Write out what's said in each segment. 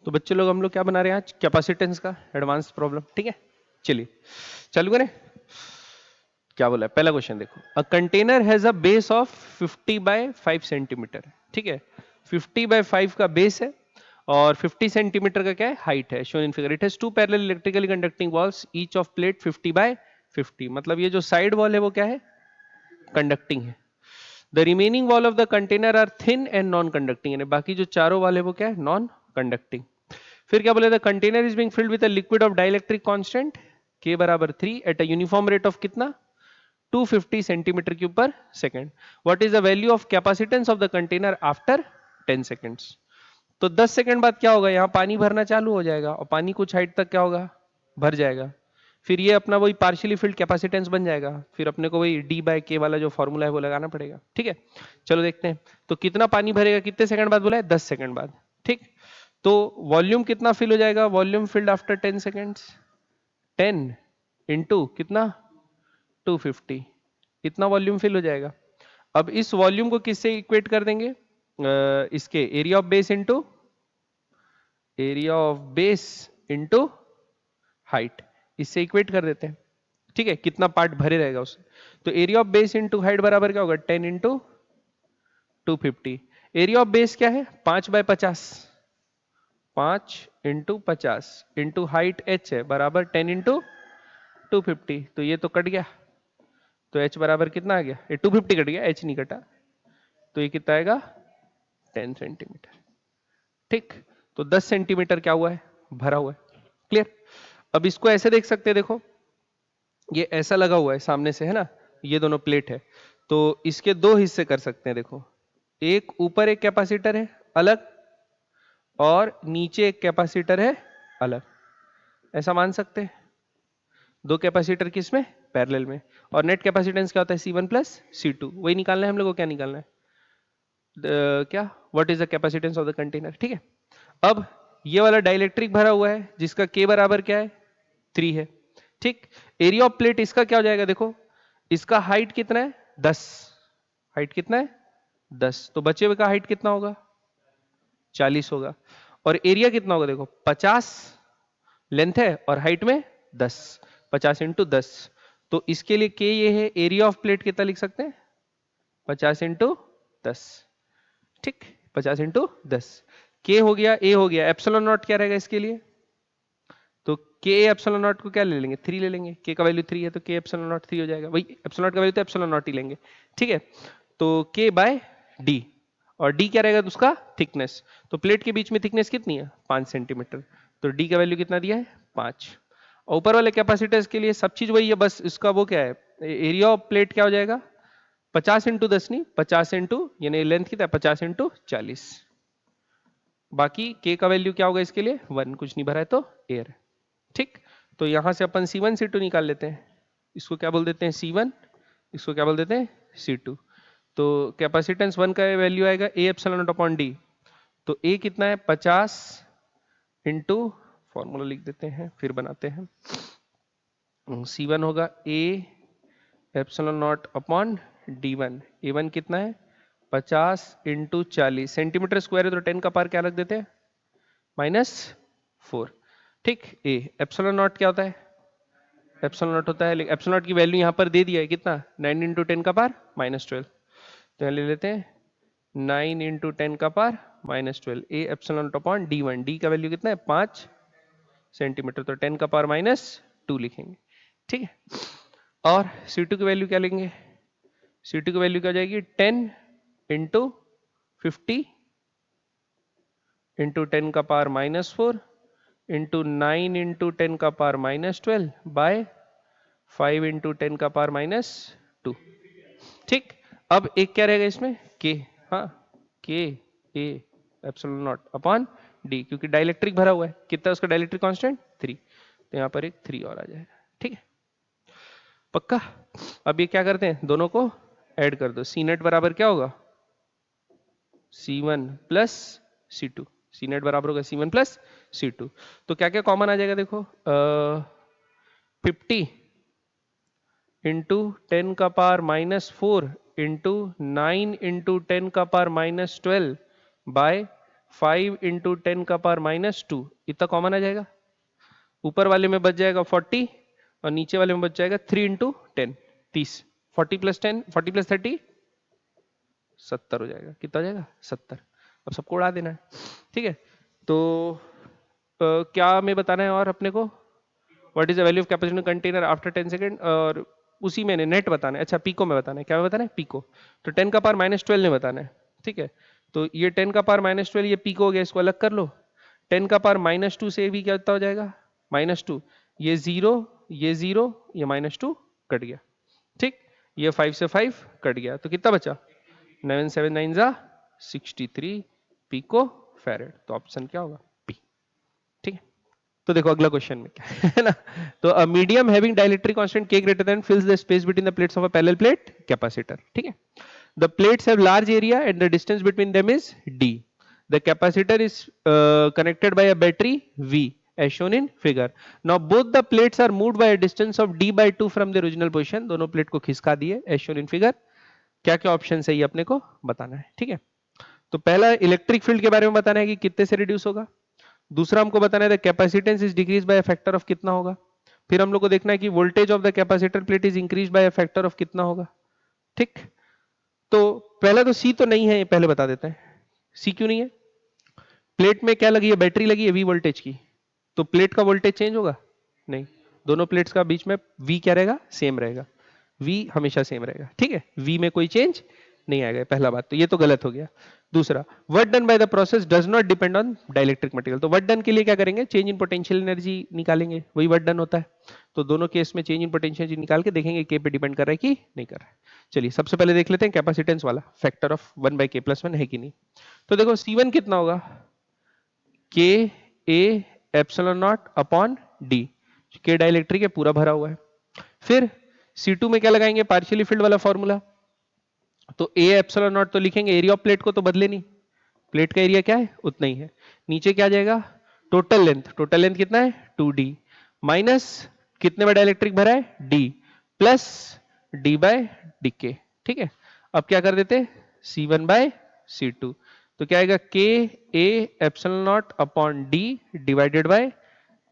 तो बच्चे लोग हम लोग क्या बना रहे हैं आज, कैपेसिटेंस का एडवांस प्रॉब्लम। ठीक है, चलिए चालू करें। क्या बोला है पहला क्वेश्चन देखो, a container has a base of 50 by 5 centimetre. ठीक है, 50 बाय 5 का बेस है और 50 सेंटीमीटर का क्या है, हाइट है, shown in figure. It has two parallel electrically conducting walls each of plate 50 by 50। मतलब ये जो साइड वॉल है वो क्या है, कंडक्टिंग है। The remaining wall of the container are thin and non conducting, यानी बाकी जो चारों वॉल है वो क्या है, नॉन कंडक्टिंग। फिर क्या बोले, the container is being field with a liquid of dielectric constant K बराबर 3 at a uniform rate of कितना, 250 सेंटीमीटर क्यूब पर second. What is the value of capacitance of the container after 10 seconds. तो 10 second बाद क्या होगा, यहाँ पानी भरना चालू हो जाएगा और पानी कुछ हाइट तक क्या होगा, भर जाएगा। फिर ये अपना वही पार्शियली फिल्ड कैपेसिटेंस बन जाएगा। फिर अपने को वही D बाय K वाला जो फॉर्मूला है वो लगाना पड़ेगा। ठीक है, चलो देखते हैं। तो कितना पानी भरेगा, कितने सेकंड बाद बोला है, 10 सेकंड बाद। ठीक, तो वॉल्यूम कितना फिल हो जाएगा, volume field after 10 seconds, 10 into कितना, 250, इतना वॉल्यूम फिल हो जाएगा। अब इस वॉल्यूम को किससे इक्वेट कर देंगे, इसके area of base into area of base into height, इससे इक्वेट कर देते हैं। ठीक है, कितना पार्ट भरे रहेगा उससे। तो area of base into height बराबर क्या होगा, 10 इंटू 250। एरिया ऑफ बेस क्या है, 5 by 50, 5 into 50 into height h है बराबर 10 इंटू 250। तो ये तो कट गया, तो h बराबर कितना आ गया, ये 250 कट गया, h नहीं कटा, तो ये कितना आएगा, 10 सेंटीमीटर। ठीक, तो 10 सेंटीमीटर क्या हुआ है, भरा हुआ है। क्लियर। अब इसको ऐसे देख सकते हैं, देखो ये ऐसा लगा हुआ है सामने से, है ना, ये दोनों प्लेट है। तो इसके दो हिस्से कर सकते हैं, देखो एक ऊपर एक कैपेसिटर है अलग और नीचे एक कैपेसिटर है अलग, ऐसा मान सकते हैं। दो कैपेसिटर किस में, पैरेलल में। और नेट कैपेसिटेंस क्या होता है, C1 प्लस C2, वही निकालना है हम लोग को। क्या निकालना है, क्या, what is the capacitance of the container. ठीक है, अब ये वाला डाइलेक्ट्रिक भरा हुआ है जिसका K बराबर क्या है, 3 है। ठीक, एरिया ऑफ प्लेट इसका क्या हो जाएगा, देखो इसका हाइट कितना है, 10, हाइट कितना है 10, तो बचे हुए का हाइट कितना होगा, 40 होगा। और एरिया कितना होगा, देखो 50 लेंथ है और हाइट में 10, 50 इंटू 10। तो इसके लिए के ये है, एरिया ऑफ प्लेट कितना लिख सकते हैं, 50 इंटू 10। ठीक, 50 इंटू 10, के हो गया, ए हो गया, एप्सिलॉन नॉट क्या रहेगा इसके लिए, तो के एप्सिलॉन नॉट को क्या ले लेंगे, 3 ले लेंगे। के का वैल्यू 3 है तो के एप्सिलॉन नॉट 3 हो जाएगा, वही एप्सिलॉन नॉट का वैल्यू तो एप्सिलॉन नॉट ही लेंगे। ठीक है, तो के बाय डी, और डी क्या रहेगा उसका, थिकनेस। तो प्लेट के बीच में थिकनेस कितनी है, 5 सेंटीमीटर, तो डी का वैल्यू कितना दिया है, 5। और ऊपर वाले कैपेसिटर्स के लिए सब चीज वही है, बस इसका वो क्या है, एरिया ऑफ प्लेट क्या हो जाएगा, 50 इंटू 10 नहीं, 50 इंटू, यानी लेंथ कितना है, 50 इंटू 40। बाकी के का वैल्यू क्या होगा इसके लिए, 1, कुछ नहीं भरा है तो एयर। ठीक, तो यहां से अपन C1 C2 निकाल लेते हैं। इसको क्या बोल देते हैं, C1, इसको क्या बोल देते हैं, C2। तो कैपेसिटेंस 1 का वैल्यू आएगा A epsilon not upon D. तो A कितना है, 50 इंटू, फॉर्मूला लिख देते हैं फिर बनाते हैं। C1 होगा A epsilon not upon D1। A1 कितना है, 50 इंटू 40, सेंटीमीटर स्क्वायर है तो 10 का पावर क्या रख देते हैं, -4। ठीक, ए एप्सिलॉन नॉट क्या होता है, एप्सिलॉन नॉट होता है, लेकिन एप्सिलॉन नॉट की वैल्यू यहाँ पर दे दिया है कितना, 9 इंटू 10 का पावर -12। तो यहाँ ले लेते हैं 9 इंटू 10 का power -12, A epsilon not upon D1। D का वैल्यू कितना है, 5 सेंटीमीटर, तो 10 का पावर -2 लिखेंगे। ठीक है, और C2 की वैल्यू क्या लेंगे, C2 की वैल्यू क्या हो जाएगी, 10 इंटू 50 इंटू 10 का पावर -4 इंटू 9 इंटू 10 का पावर -12 बाय 5 इंटू 10 का पावर -2। ठीक, अब एक क्या रहेगा इसमें, के, हाँ के ए एप्सिलॉन नॉट अपॉन डी, क्योंकि डाइलेक्ट्रिक भरा हुआ है, कितना उसका डाइलेक्ट्रिक कांस्टेंट 3, तो यहाँ पर एक 3 और आ जाएगा। ठीक है, पक्का। अब ये क्या करते हैं, दोनों को ऐड कर दो। सी नेट बराबर क्या होगा, C1 प्लस C2, सी नेट बराबर होगा C1 प्लस C2। तो क्या क्या कॉमन आ जाएगा, देखो 50 इंटू 10 का पावर -4 इंटू 9 इंटू 10 का पावर -12 बाय 5 इंटू 10 का पावर -2 इतना कॉमन आ जाएगा, ऊपर वाले में बच जाएगा 40 और नीचे वाले में बच जाएगा 3 इंटू 10 30, 40 प्लस 10 40 प्लस 30 70 हो जाएगा। कितना हो जाएगा 70। अब सबको उड़ा देना है, ठीक है। तो क्या हमें बताना है और अपने को, what is the value of capacitor container after 10 second, और उसी में नेट बताना है। अच्छा पीको में बताना है, क्या में बताना है पीको, तो 10 का पावर -12 में बताना है, ठीक है। तो ये 10 का पावर -12 ये पीको हो गया, इसको अलग कर लो। 10 का पावर -2 से भी क्या हो जाएगा -2, ये 0 ये 0 ये -2 कट गया, ठीक। ये 5 से 5 कट गया, तो कितना बचा 9 7 9 जा 63 पिको फैरेड। तो ऑप्शन क्या होगा पी, ठीक है। तो देखो अगला क्वेश्चन में क्या है ना, तो a medium having dielectric constant K greater than फिल्स the space between the plates of a parallel plate capacitor, ठीक है। The plates have large area and the distance between them is d. The capacitor is connected by a battery V as shown in figure. Now both the plates are moved by a distance of d/2 from the original position. दोनों plate को खिसका दिए as shown in figure. क्या क्या option है ये अपने को बताना है, ठीक है। तो पहला इलेक्ट्रिक फील्ड के बारे में बताना है कि कितने से रिड्यूस होगा। दूसरा हमको बताना है capacitance is decrease by factor of कितना होगा। फिर हम लोग को देखना है कि voltage of the capacitor plate is increase by factor of कितना होगा, ठीक। तो पहला तो सी तो नहीं है, ये पहले बता देते हैं। सी क्यों नहीं है, प्लेट में क्या लगी है, बैटरी लगी है वी वोल्टेज की, तो प्लेट का वोल्टेज चेंज होगा नहीं, दोनों प्लेट्स का बीच में वी क्या रहेगा सेम रहेगा, वी हमेशा सेम रहेगा, ठीक है। वी में कोई चेंज नहीं आएगा, पहला बात तो ये तो गलत हो गया। दूसरा work done by the process does not depend on dielectric material, तो वर्क डन के लिए क्या करेंगे चेंज इन पोटेंशियल एनर्जी निकालेंगे, वही वर्क डन होता है। तो दोनों केस में चेंज इन पोटेंशियल एनर्जी निकाल के देखेंगे के पे डिपेंड कर रहा है कि नहीं कर रहा है। चलिए सबसे पहले देख लेते हैं कैपेसिटेंस वाला, फैक्टर ऑफ 1/k+1 है कि नहीं। तो देखो C1 कितना होगा के ए एप्सिलॉन नॉट अपॉन डी, के डाइलेक्ट्रिक है पूरा भरा हुआ है। फिर C2 में क्या लगाएंगे पार्शियली फिल्ड वाला फॉर्मूला, तो ए एप्सिलॉन नॉट तो लिखेंगे, एरिया ऑफ प्लेट को तो बदले नहीं, प्लेट का एरिया क्या है उतना ही है। नीचे क्या आ जाएगा टोटल लेंथ कितना है 2d माइनस कितने बाय डाइलेक्ट्रिक भरा है d प्लस d/dk, ठीक है। अब क्या कर देते C1/C2, तो क्या आएगा के ए epsilon not upon D divided by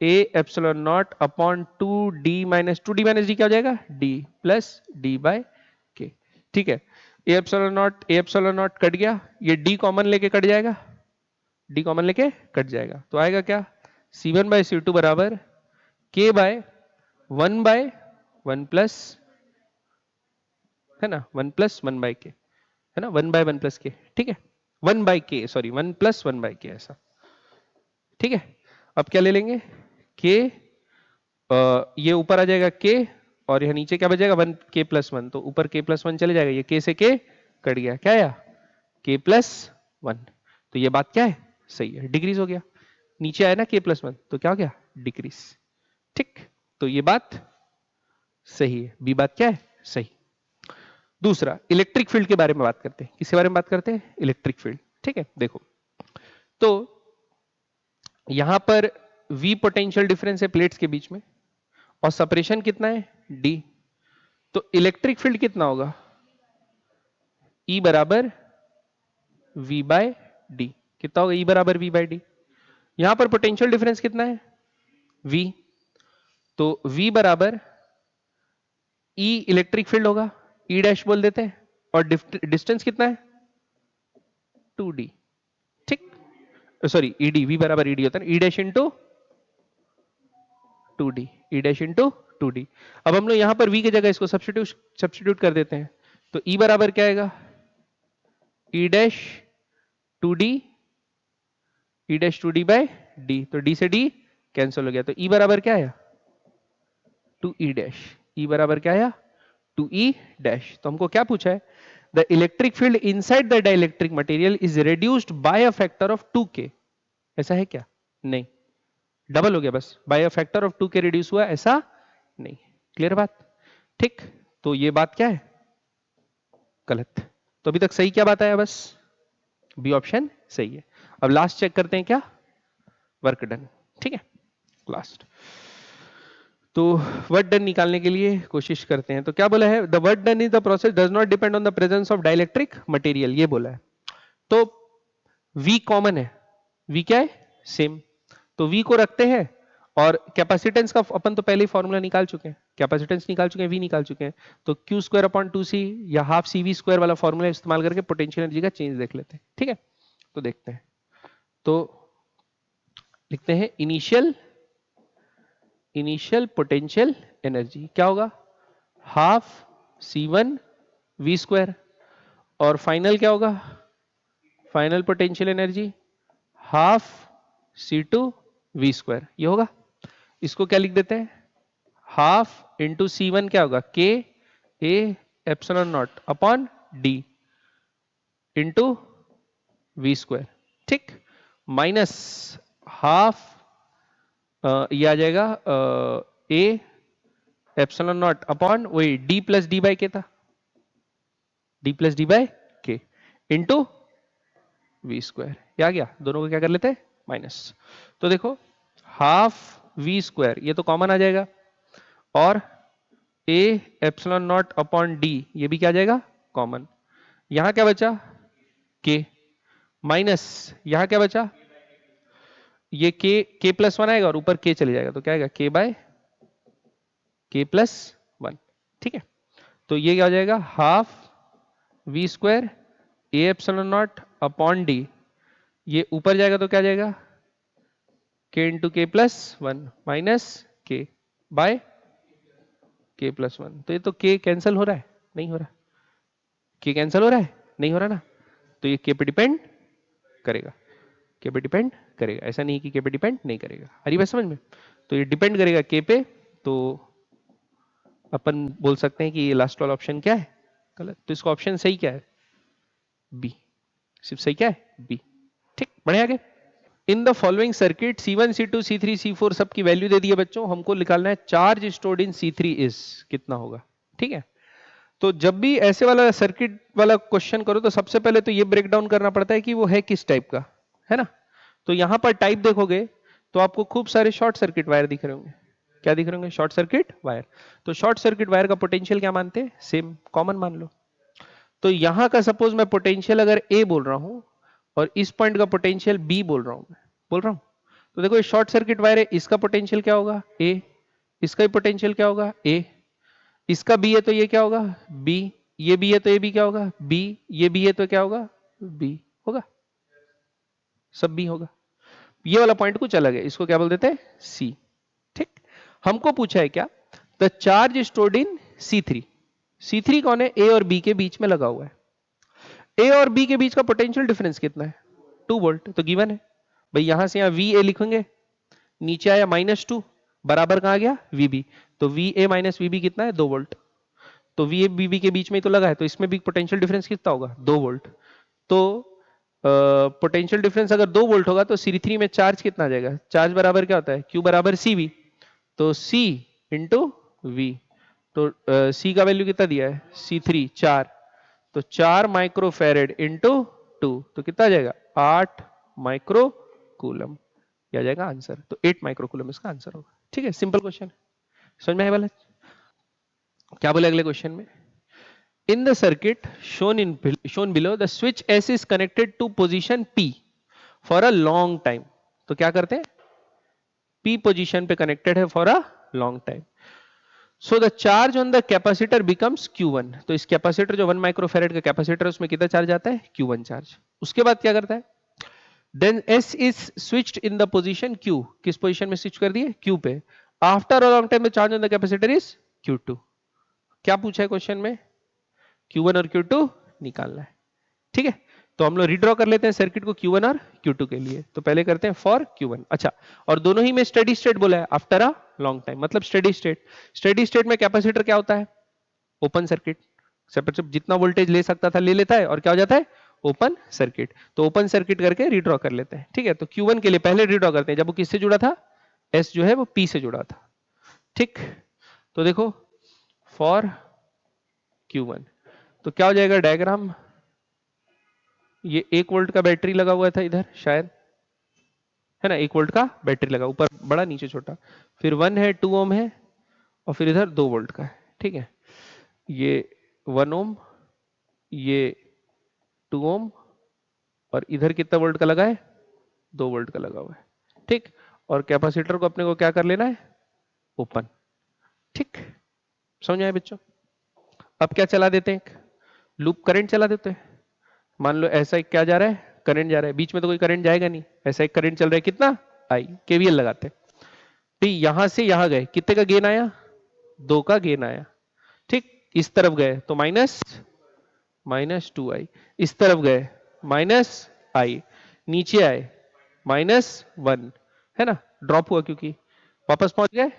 a epsilon not upon 2d minus 2d minus D क्या हो जाएगा d प्लस d/k, ठीक है। ए एप्सिलॉन नॉट कट गया, ये d कॉमन लेके कट जाएगा, d कॉमन लेके कट जाएगा, तो आएगा क्या C1/C2 बराबर k/1/1 प्लस है ना 1+1/k है ना 1/1 प्लस k, ठीक है 1/k सॉरी 1+1/k ऐसा, ठीक है। अब क्या ले लेंगे k, ये ऊपर आ जाएगा k और यह नीचे क्या बचेगा 1k+1, तो ऊपर k+1 चले जाएगा, ये k से k कट गया, क्या आया k+1, तो ये बात क्या है सही है, डिक्रीज हो गया। नीचे आया ना k+1 तो क्या हो गया डिक्रीज, ठीक। तो ये बात सही है, बी बात क्या है सही। दूसरा इलेक्ट्रिक फील्ड के बारे में बात करते हैं, किसके बारे में बात करते हैं इलेक्ट्रिक फील्ड, ठीक है। देखो तो यहां पर V पोटेंशियल डिफरेंस है प्लेट्स के बीच में और सेपरेशन कितना है D, तो इलेक्ट्रिक फील्ड कितना होगा E बराबर V/D, कितना होगा E बराबर V/D। यहां पर पोटेंशियल डिफरेंस कितना है V, तो V बराबर E इलेक्ट्रिक फील्ड होगा, E डैश बोल देते हैं, और डिस्टेंस कितना है 2d, ठीक सॉरी ED, V बराबर ED होता है E dash into 2d, E dash into 2d। अब हम लोग यहां पर V की जगह इसको सब्स्टिट्यूट कर देते हैं, तो E बराबर क्या आएगा E dash 2d by d, तो d से d कैंसिल हो गया, तो E बराबर क्या आया 2E डैश, E बराबर क्या आया 2E डैश। तो हमको क्या पूछा है the electric field inside the dielectric material is reduced by a factor of 2k, ऐसा है क्या नहीं, डबल हो गया बस, by a factor of 2k reduce हुआ ऐसा नहीं, क्लियर बात, ठीक। तो ये बात क्या है गलत, तो अभी तक सही क्या बात आया बस बी ऑप्शन सही है। अब लास्ट चेक करते हैं क्या वर्क डन, ठीक है लास्ट। तो वर्क डन निकालने के लिए कोशिश करते हैं, तो क्या बोला है the work done is the process does not depend on the presence of dielectric material, ये बोला है। तो V कॉमन है, V क्या है, सेम, तो V को रखते हैं और कैपेसिटेंस का अपन तो पहले ही फॉर्मूला निकाल चुके हैं, कैपेसिटेंस निकाल चुके हैं, V निकाल चुके हैं, तो Q स्क्वायर अपॉन 2C या हाफ CV स्क्वायर वाला फॉर्मूला इस्तेमाल करके पोटेंशियल एनर्जी का चेंज देख लेते हैं। ठीक है, तो देखते हैं, तो लिखते हैं इनिशियल पोटेंशियल एनर्जी क्या होगा, हाफ C1 V स्क्वायर, और फाइनल क्या होगा, final potential energy half C2 V square, ये होगा। इसको क्या लिख देते हैं, हाफ इंटू C1 क्या होगा, K A epsilon not upon D into V square, ठीक, माइनस हाफ ये आ जाएगा A एप्सिलॉन नॉट अपॉन वही D प्लस D बाई के था, D प्लस D बाई के इंटू V स्क्वायर, ये आ गया, दोनों को क्या कर लेते हैं माइनस, तो देखो हाफ V स्क्वायर ये तो कॉमन आ जाएगा, और A epsilon not upon D ये भी क्या आ जाएगा कॉमन, यहां क्या बचा K, माइनस यहां क्या बचा, ये K प्लस 1 आएगा और ऊपर K चले जाएगा, तो क्या आएगा K बाय K प्लस 1, ठीक है, तो ये क्या हो जाएगा half V square A epsilon not upon D, ये ऊपर जाएगा तो क्या जाएगा K into K plus 1 minus K by K plus 1, तो ये तो K कैंसिल हो रहा है, नहीं हो रहा, K कैंसिल हो रहा है, नहीं हो रहा ना, तो ये K पे डिपेंड करेगा, K पे डिपेंड करेगा, ऐसा नहीं कि K पे डिपेंड नहीं करेगा, आ रही बात समझ में, तो ये डिपेंड करेगा K पे, तो अपन बोल सकते हैं कि ये लास्ट वाला ऑप्शन क्या है गलत, तो इसका ऑप्शन सही क्या है बी, सिर्फ सही क्या है बी, ठीक, बढ़िया आगे। In the following circuit C1 C2 C3 C4 सबकी वैल्यू दे दी है बच्चों, हमको निकालना है charge stored in C3 is कितना होगा, ठीक है, तो जब भी ऐसे वाला सर्किट वाला क्वेश्चन करो तो सबसे पहले तो ये ब्रेक डाउन करना पड़ता है कि वो है किस टाइप का, है ना, तो यहां पर टाइप देखोगे तो आपको खूब सारे शॉर्ट सर्किट वायर दिख रहे होंगे, क्या दिख रहे होंगे, शॉर्ट सर्किट वायर, तो शॉर्ट सर्किट वायर का पोटेंशियल क्या मानते हैं, सेम कॉमन मान लो, तो यहां का सपोज मैं पोटेंशियल अगर ए बोल रहा हूं और इस पॉइंट का पोटेंशियल बी बोल रहा हूं, मैं बोल रहा हूं, तो देखो ये शॉर्ट सर्किट वायर है, इसका पोटेंशियल क्या होगा ए, इसका भी पोटेंशियल क्या होगा ए, इसका बी है तो ये क्या होगा बी, ये बी है तो ये भी क्या होगा बी, ये बी है तो क्या होगा बी होगा, सब बी होगा, ये वाला पॉइंट कुछ अलग है, इसको क्या बोल देते हैं सी, ठीक, हमको पूछा है क्या, the charge stored in C3, C3 कौन है, ए और बी के बीच में लगा हुआ है, ए और बी के बीच का पोटेंशियल डिफरेंस कितना है 2 वोल्ट, तो गिवन है भाई, यहां से यहां वी ए लिखेंगे, नीचे आया -2 बराबर कहां गया VB, तो VA माइनस VB कितना है 2 वोल्ट, तो VA BB के बीच में ही तो लगा है, तो इसमें भी पोटेंशियल डिफरेंस कितना होगा 2 वोल्ट, तो पोटेंशियल डिफरेंस अगर 2 वोल्ट होगा तो C3 में चार्ज कितना आ जाएगा, चार्ज बराबर क्या होता है Q बराबर CV, तो C इंटू V, तो C का वैल्यू कितना दिया है C3 4, तो 4 माइक्रो फेरेड इंटू 2, तो कितना आ जाएगा 8 माइक्रो कूलम, आ जाएगा आंसर, तो 8 माइक्रो कूलम इसका आंसर होगा, ठीक है, सिंपल क्वेश्चन, समझ में आया वाला, क्या बोले अगले क्वेश्चन में, in the circuit shown below the switch S is connected to position P for a long time, तो क्या करते हैं P पोजीशन पे कनेक्टेड है for a long time, so the charge on the capacitor becomes Q1, तो इस capacitor जो 1 microfarad का कैपेसिटर है उसमें कितना चार्ज आता है Q1 चार्ज, उसके बाद क्या करता है, then S is switched in the position Q, किस पोजीशन में स्विच कर दिए Q पे, after a long time the charge on the capacitor is Q2, क्या पूछा है क्वेश्चन में Q1 और Q2 निकालना है, ठीक है, तो हम लोग रिड्रॉ कर लेते हैं सर्किट को Q1 और Q2 के लिए, तो पहले करते हैं फॉर Q1, अच्छा, और दोनों ही में स्टेडी स्टेट बोला है आफ्टर अ लॉन्ग टाइम, मतलब स्टेडी स्टेट में कैपेसिटर क्या होता है ओपन सर्किट, जितना वोल्टेज ले सकता था ले लेता है और क्या हो जाता है ओपन सर्किट, तो ओपन सर्किट करके रिड्रॉ कर लेते हैं, ठीक है, तो Q1 के लिए पहले रिड्रॉ करते हैं, जब वो किससे जुड़ा था S जो है वो P से जुड़ा था, ठीक, तो देखो फॉर Q1, तो क्या हो जाएगा डायग्राम, ये 1 वोल्ट का बैटरी लगा हुआ था इधर शायद, है ना, 1 वोल्ट का बैटरी लगा, ऊपर बड़ा नीचे छोटा, फिर 1 है 2 ओम है और फिर इधर 2 वोल्ट का है, ठीक है, ये 1 ओम, ये 2 ओम और इधर कितना वोल्ट का लगा है 2 वोल्ट का लगा हुआ है, ठीक। और कैपेसिटर को अपने को क्या कर लेना है, ओपन, ठीक। समझ आए बच्चों? अब क्या चला देते हैं, लूप करंट चला देते हैं। मान लो ऐसा एक क्या जा रहा है, करंट जा रहा है, बीच में तो कोई करंट जाएगा नहीं, ऐसा एक करंट चल रहा है, कितना आई, केवीएल लगाते हैं। तो यहां से यहां गए, कितने का गेन आया, 2 का गेन आया, ठीक। इस तरफ गए तो -2i, इस तरफ गए -i, नीचे आए -1, है ना, ड्रॉप हुआ क्योंकि वापस पहुंच गए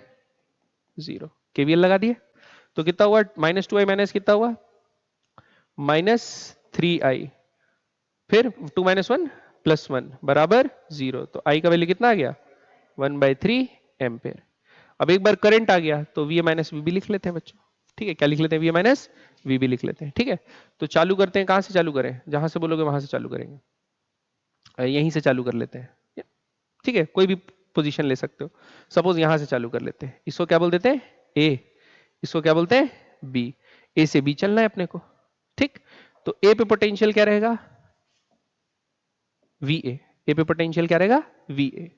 0, केवीएल लगा दिए तो कितना हुआ, -2i माइनस कितना हुआ, -3i, फिर 2 - 1 + 1 बराबर 0, तो i का वैल्यू कितना आ गया, 1/3 एम्पेयर। अब एक बार करंट आ गया तो VA - VB लिख लेते हैं बच्चों, ठीक है, क्या लिख लेते हैं, VA - VB लिख लेते हैं, ठीक है। तो चालू करते हैं, कहां से चालू करें, जहां से बोलोगे वहां से चालू करेंगे, यहीं से चालू कर लेते हैं, ठीक है, कोई भी पोजीशन ले सकते हो। सपोज यहां से चालू कर लेते हैं, इसको क्या बोल देते हैं, ए, इसको क्या बोलते हैं, बी, ए से बी चलना है अपने को, ठीक। तो ए पे पोटेंशियल क्या रहेगा, VA, ए पे पोटेंशियल क्या रहेगा, VA।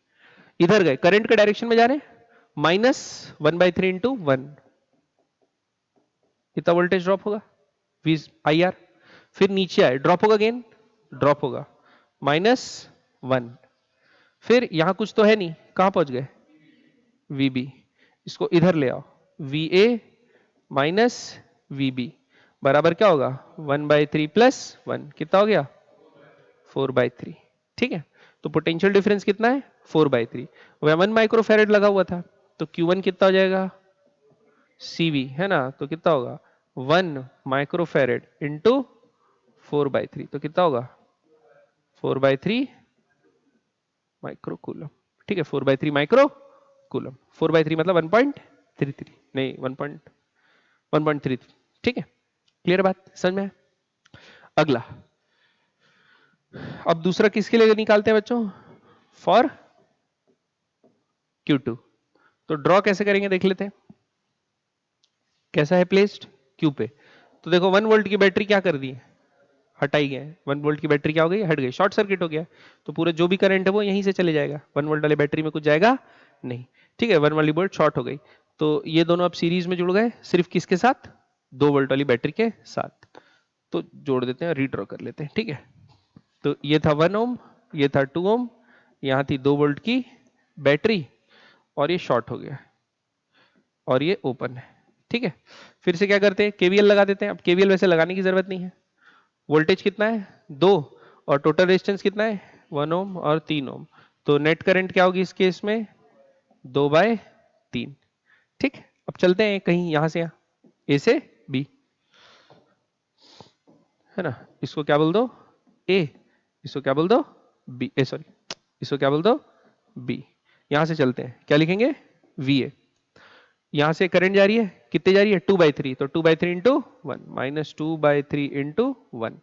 इधर गए, करंट के डायरेक्शन में जा रहे हैं, -1/3 इंटू 1, कितना वोल्टेज ड्रॉप होगा, IR। फिर नीचे आए, ड्रॉप होगा, गेन ड्रॉप होगा -1। फिर यहां कुछ तो है नहीं, कहां पहुंच गए, VB, इसको इधर ले आओ, VA माइनस VB बराबर क्या होगा, 1/3 + 1, कितना हो गया, 4/3, ठीक है। तो पोटेंशियल डिफरेंस कितना है, 4/3। वह 1 माइक्रोफैरेड लगा हुआ था, तो Q1 कितना हो जाएगा, CV, है ना, तो कितना होगा, 1 माइक्रोफैरेड इंटू 4/3, तो कितना होगा, 4/3 माइक्रो कूलम, ठीक है, 4/3 माइक्रो कूलम, 4/3 मतलब 1.33, नहीं 1.33, ठीक है। क्लियर बात, समझ में? अगला, अब दूसरा किसके लिए निकालते हैं बच्चों, फॉर Q2। तो ड्रॉ कैसे करेंगे देख लेते हैं, कैसा है प्लेस्ड, Q पे। तो देखो 1 वोल्ट की बैटरी क्या कर दी है, हटाई गए, 1 वोल्ट की बैटरी क्या हो गई, हट गई, शॉर्ट सर्किट हो गया, तो पूरा जो भी करंट है वो यहीं से चले जाएगा, 1 वोल्ट वाली बैटरी में कुछ जाएगा नहीं, ठीक है, 1 वाली वोल्ट शॉर्ट हो गई। तो ये दोनों अब सीरीज में जुड़ गए, सिर्फ किसके साथ, 2 वोल्ट वाली बैटरी के साथ। तो जोड़ देते हैं, रीड्रॉ कर लेते हैं, ठीक है। तो ये था 1 ओम, ये था 2 ओम, यहां थी 2 वोल्ट की बैटरी, और ये शॉर्ट हो गया, और ये ओपन है, ठीक है। फिर से क्या करते हैं, केवीएल लगा देते हैं। अब केवीएल वैसे लगाने की जरूरत नहीं है, वोल्टेज कितना है, 2, और टोटल रेजिस्टेंस कितना है, 1 ओम और 3 ओम, तो नेट करंट क्या होगी इस केस में, 2/3, ठीक। अब चलते हैं कहीं यहां से यहां, ए से बी, है ना, इसको क्या बोल दो ए, इसको क्या बोल दो बी, सॉरी, इसको क्या बोल दो बी। यहां से चलते हैं, क्या लिखेंगे, VA। यहां से करंट जा रही है, कितने जा रही है, 2/3, तो 2/3 इंटू 1, -2/3 इंटू 1,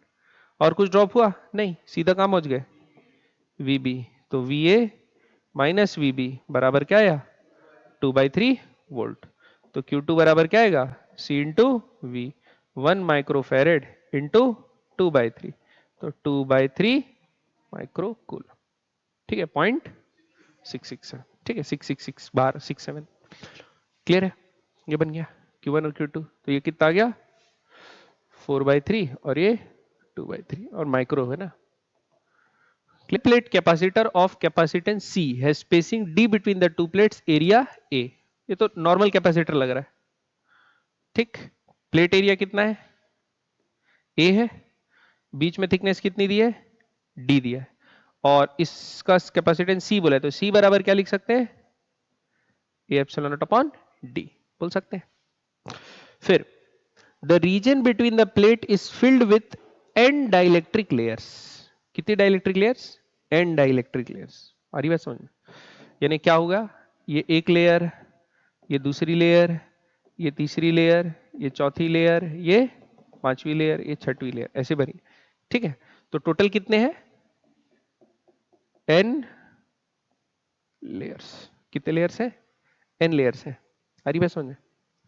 और कुछ ड्रॉप हुआ नहीं, सीधा काम पहुंच गए, VB, तो VA माइनस VB बराबर क्या आया, 2/3 वोल्ट। तो Q2 बराबर क्या आएगा, C into V, 1 microfarad into 2/3, तो 2/3 माइक्रो कूलम, ठीक है, 0.667, ठीक है, 666 बार 67, क्लियर है, ये बन गया Q1 और Q2। तो ये कितना आ गया, 4/3, और ये 2/3, और माइक्रो है ना। Plate capacitor of capacitance C has spacing D between the two plates, area A। ये तो नॉर्मल कैपेसिटर लग रहा है, ठीक। प्लेट एरिया कितना है, A है, बीच में थिकनेस कितनी दी है, D दिया है, और इसका कैपेसिटेंस C बोला है, तो C बराबर क्या लिख सकते हैं, A epsilon not upon D बोल सकते हैं। फिर the region between the plate is filled with n dielectric layers, कितनी dielectric layers, n dielectric layers, आ रही बात समझ में, यानी क्या होगा, ये एक लेयर, ये दूसरी लेयर, ये तीसरी लेयर, ये चौथी लेयर, ये पांचवी लेयर, ये छठवीं लेयर, ऐसे बनी, ठीक है। तो टोटल कितने हैं, n लेयर्स, कितने लेयर्स है, n लेयर्स है, आ रही बात समझ में,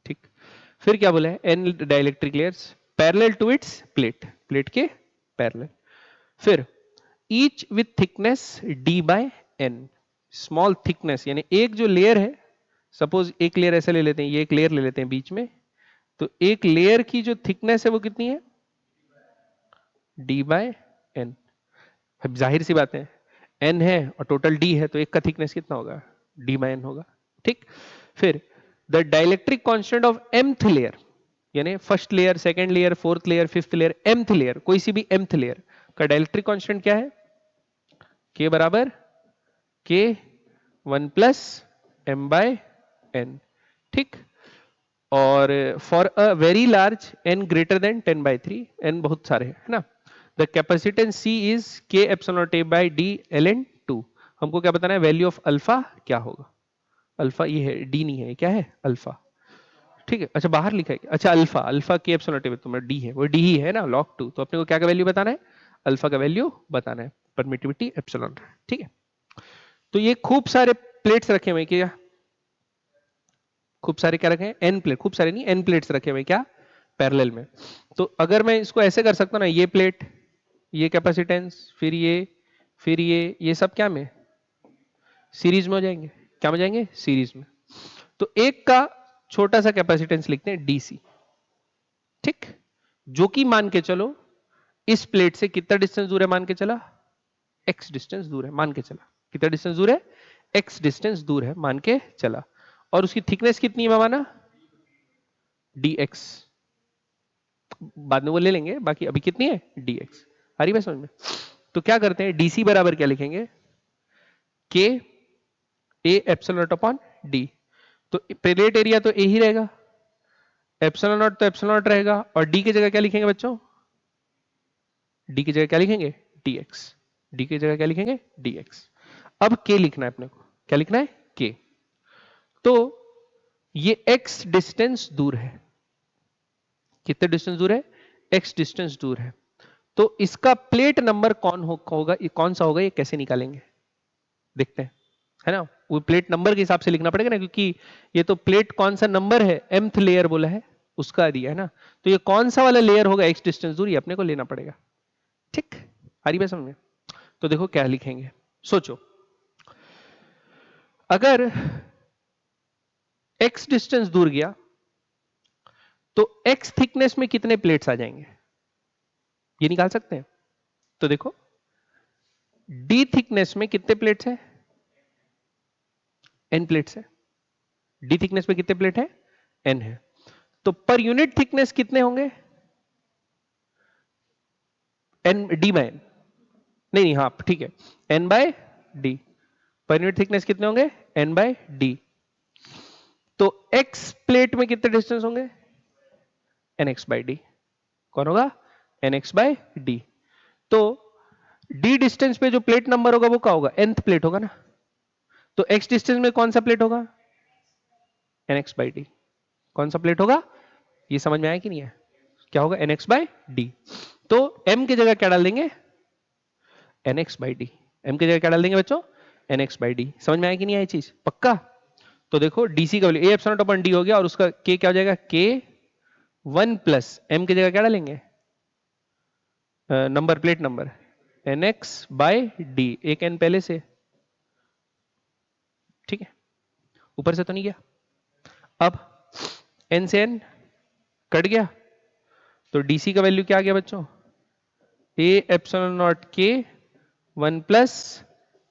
ठीक। फिर क्या बोला है, n dielectric layers parallel to its plate, plate के पैरेलल। फिर each with thickness d by n। Small thickness यानी एक जो लेयर है, सपोज एक लेयर ऐसे ले लेते हैं, ये एक लेयर ले लेते हैं बीच में, तो एक लेयर की जो थिकनेस है वो कितनी है, d बाय n। अब जाहिर सी बात है n है और टोटल d है, तो एक का थिकनेस कितना होगा, d बाय n होगा। ठीक, फिर the dielectric constant of mth layer, यानी first layer, second layer, fourth layer, fifth layer, mth layer, कोई सी भी mth लेयर का डाइलेक्ट्रिक कांस्टेंट क्या है, k बराबर k 1 plus m by n। ठीक, और for a very large n greater than 10/3, n बहुत सारे है ना, the capacitance C is k epsilon not a by d ln 2। हमको क्या बताना है, वैल्यू ऑफ अल्फा क्या होगा, अल्फा ये है, d नहीं है, क्या है अल्फा। ठीक है, अच्छा बाहर लिखा है, अच्छा अल्फा, अल्फा के एप्सिलॉन नॉट a तो d है, वो d ही है ना, log 2, तो अपने को क्या का वैल्यू बताना है, अल्फा का वैल्यू बताना है, परमिटिविटी एप्सिलॉन। ठीक है, तो ये खूब सारे प्लेट्स रखे हुए क्या, खूब सारे क्या रखे हैं, एन प्लेट, खूब सारे नहीं, एन प्लेट्स रखे हुए क्या, पैरेलल में। तो अगर मैं इसको ऐसे कर सकता हूं ना, ये प्लेट, ये कैपेसिटेंस, फिर ये सब क्या में, सीरीज में हो जाएंगे, क्या में जाएंगे, सीरीज में। तो एक का छोटा सा कैपेसिटेंस लिखते हैं डीसी। ठीक, जो कि मान के चलो इस प्लेट से कितना डिस्टेंस दूर है, मान के चला एक्स डिस्टेंस दूर है, मान के चला कितना डिस्टेंस दूर है, एक्स डिस्टेंस दूर है, मान के चला, और उसकी थिकनेस कितनी है माना, dx, बाद में वो ले लेंगे, बाकी अभी कितनी है dx, आ रही बात समझ में। तो क्या करते हैं, dc बराबर क्या लिखेंगे, k a epsilon not upon d। तो प्लेट एरिया तो a ही रहेगा, एप्सिलॉन नॉट तो एप्सिलॉन नॉट रहेगा, और d की जगह क्या लिखेंगे बच्चों, d की जगह क्या लिखेंगे, dx, d की जगह क्या लिखेंगे, dx। अब k लिखना है अपने को, क्या लिखना है, k। तो ये x डिस्टेंस दूर है, कितने डिस्टेंस दूर है, x डिस्टेंस दूर है। तो इसका प्लेट नंबर होगा, ये कौन सा होगा, ये कैसे निकालेंगे, देखते हैं, है ना, वो प्लेट नंबर के हिसाब से लिखना पड़ेगा ना, क्योंकि ये तो प्लेट कौन सा नंबर है, mth लेयर बोला है, उसका दिया है ना, तो ये कौन सा वाला लेयर होगा, x डिस्टेंस दूर, ये अपने को लेना पड़ेगा। ठीक, आ रही बात समझ में। तो देखो क्या लिखेंगे, सोचो, अगर x डिस्टेंस दूर गया तो x थिकनेस में कितने प्लेट्स आ जाएंगे, ये निकाल सकते हैं। तो देखो d थिकनेस में कितने प्लेट्स है, n प्लेट्स है, d थिकनेस में कितने प्लेट है, n है, तो पर यूनिट थिकनेस कितने होंगे, n d बाय n, नहीं हाँ ठीक है, n बाय d, पर यूनिट थिकनेस कितने होंगे, n बाय d। तो x प्लेट में कितने डिस्टेंस होंगे, nx बाय d, कौन होगा, nx बाय d। तो d डिस्टेंस पे जो प्लेट नंबर होगा वो क्या होगा, nth प्लेट होगा ना, तो x डिस्टेंस में कौन सा प्लेट होगा, nx बाई डी, कौन सा प्लेट होगा, ये समझ में आया कि नहीं है, क्या होगा, nx बाई डी। तो m की जगह क्या डाल देंगे, nx बाई डी, m की जगह क्या डाल देंगे बच्चों, nx बाई डी। समझ में आया कि नहीं आया चीज, पक्का। तो देखो dc का value a epsilon not upon d हो गया, और उसका k क्या हो जाएगा, k 1 प्लस m की जगह क्या डालेंगे, number, plate number, nx by d, एक n पहले से, ठीक है, ऊपर से तो नहीं गया। अब n से n कट गया, तो dc का वैल्यू क्या आ गया बच्चों, a epsilon naught k 1 plus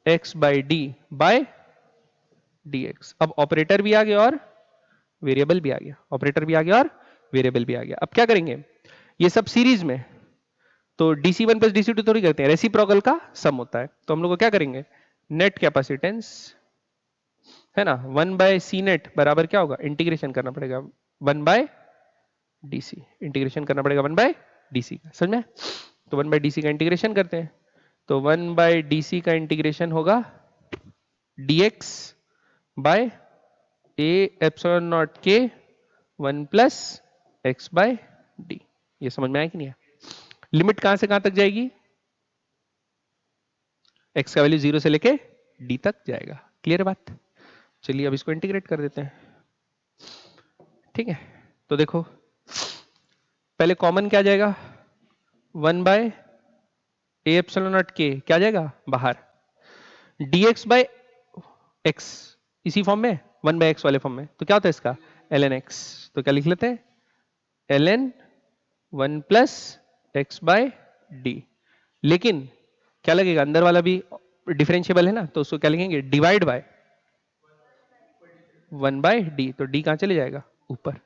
x by d by dx। अब ऑपरेटर भी आ गया और वेरिएबल भी आ गया, ऑपरेटर भी आ गया और वेरिएबल भी आ गया। अब क्या करेंगे, ये सब सीरीज में, तो dc1 प्लस dc2 थोड़ी करते हैं, रेसिप्रोकल का सम होता है। तो हम लोग को क्या करेंगे, नेट कैपेसिटेंस है ना, 1 बाय सी नेट बराबर क्या होगा, इंटीग्रेशन करना पड़ेगा 1 बाय डीसी, इंटीग्रेशन करना पड़ेगा 1 बाय डीसी का, समझ में। तो 1 बाय डीसी का इंटीग्रेशन करते हैं, तो 1 बाय डीसी का इंटीग्रेशन होगा dx by a epsilon naught k 1 plus x by d. ये समझ में आया कि नहीं है, लिमिट कहां से कहां तक जाएगी, x का वैल्यू 0 से लेके d तक जाएगा, क्लियर बात। चलिए अब इसको इंटीग्रेट कर देते हैं, ठीक है। तो देखो पहले कॉमन क्या जाएगा, 1 बाय ए एप्सिलॉन नॉट के क्या जाएगा बाहर, dx बाय x इसी फॉर्म में 1 बाय x वाले फॉर्म में, तो क्या होता है इसका ln x, तो क्या लिख लेते हैं ln 1 plus x by d. लेकिन क्या लगेगा अंदर वाला भी डिफरेंशिएबल है ना, तो उसको क्या लिखेंगे डिवाइड बाय 1 बाय डी, तो डी कहां चले जाएगा ऊपर।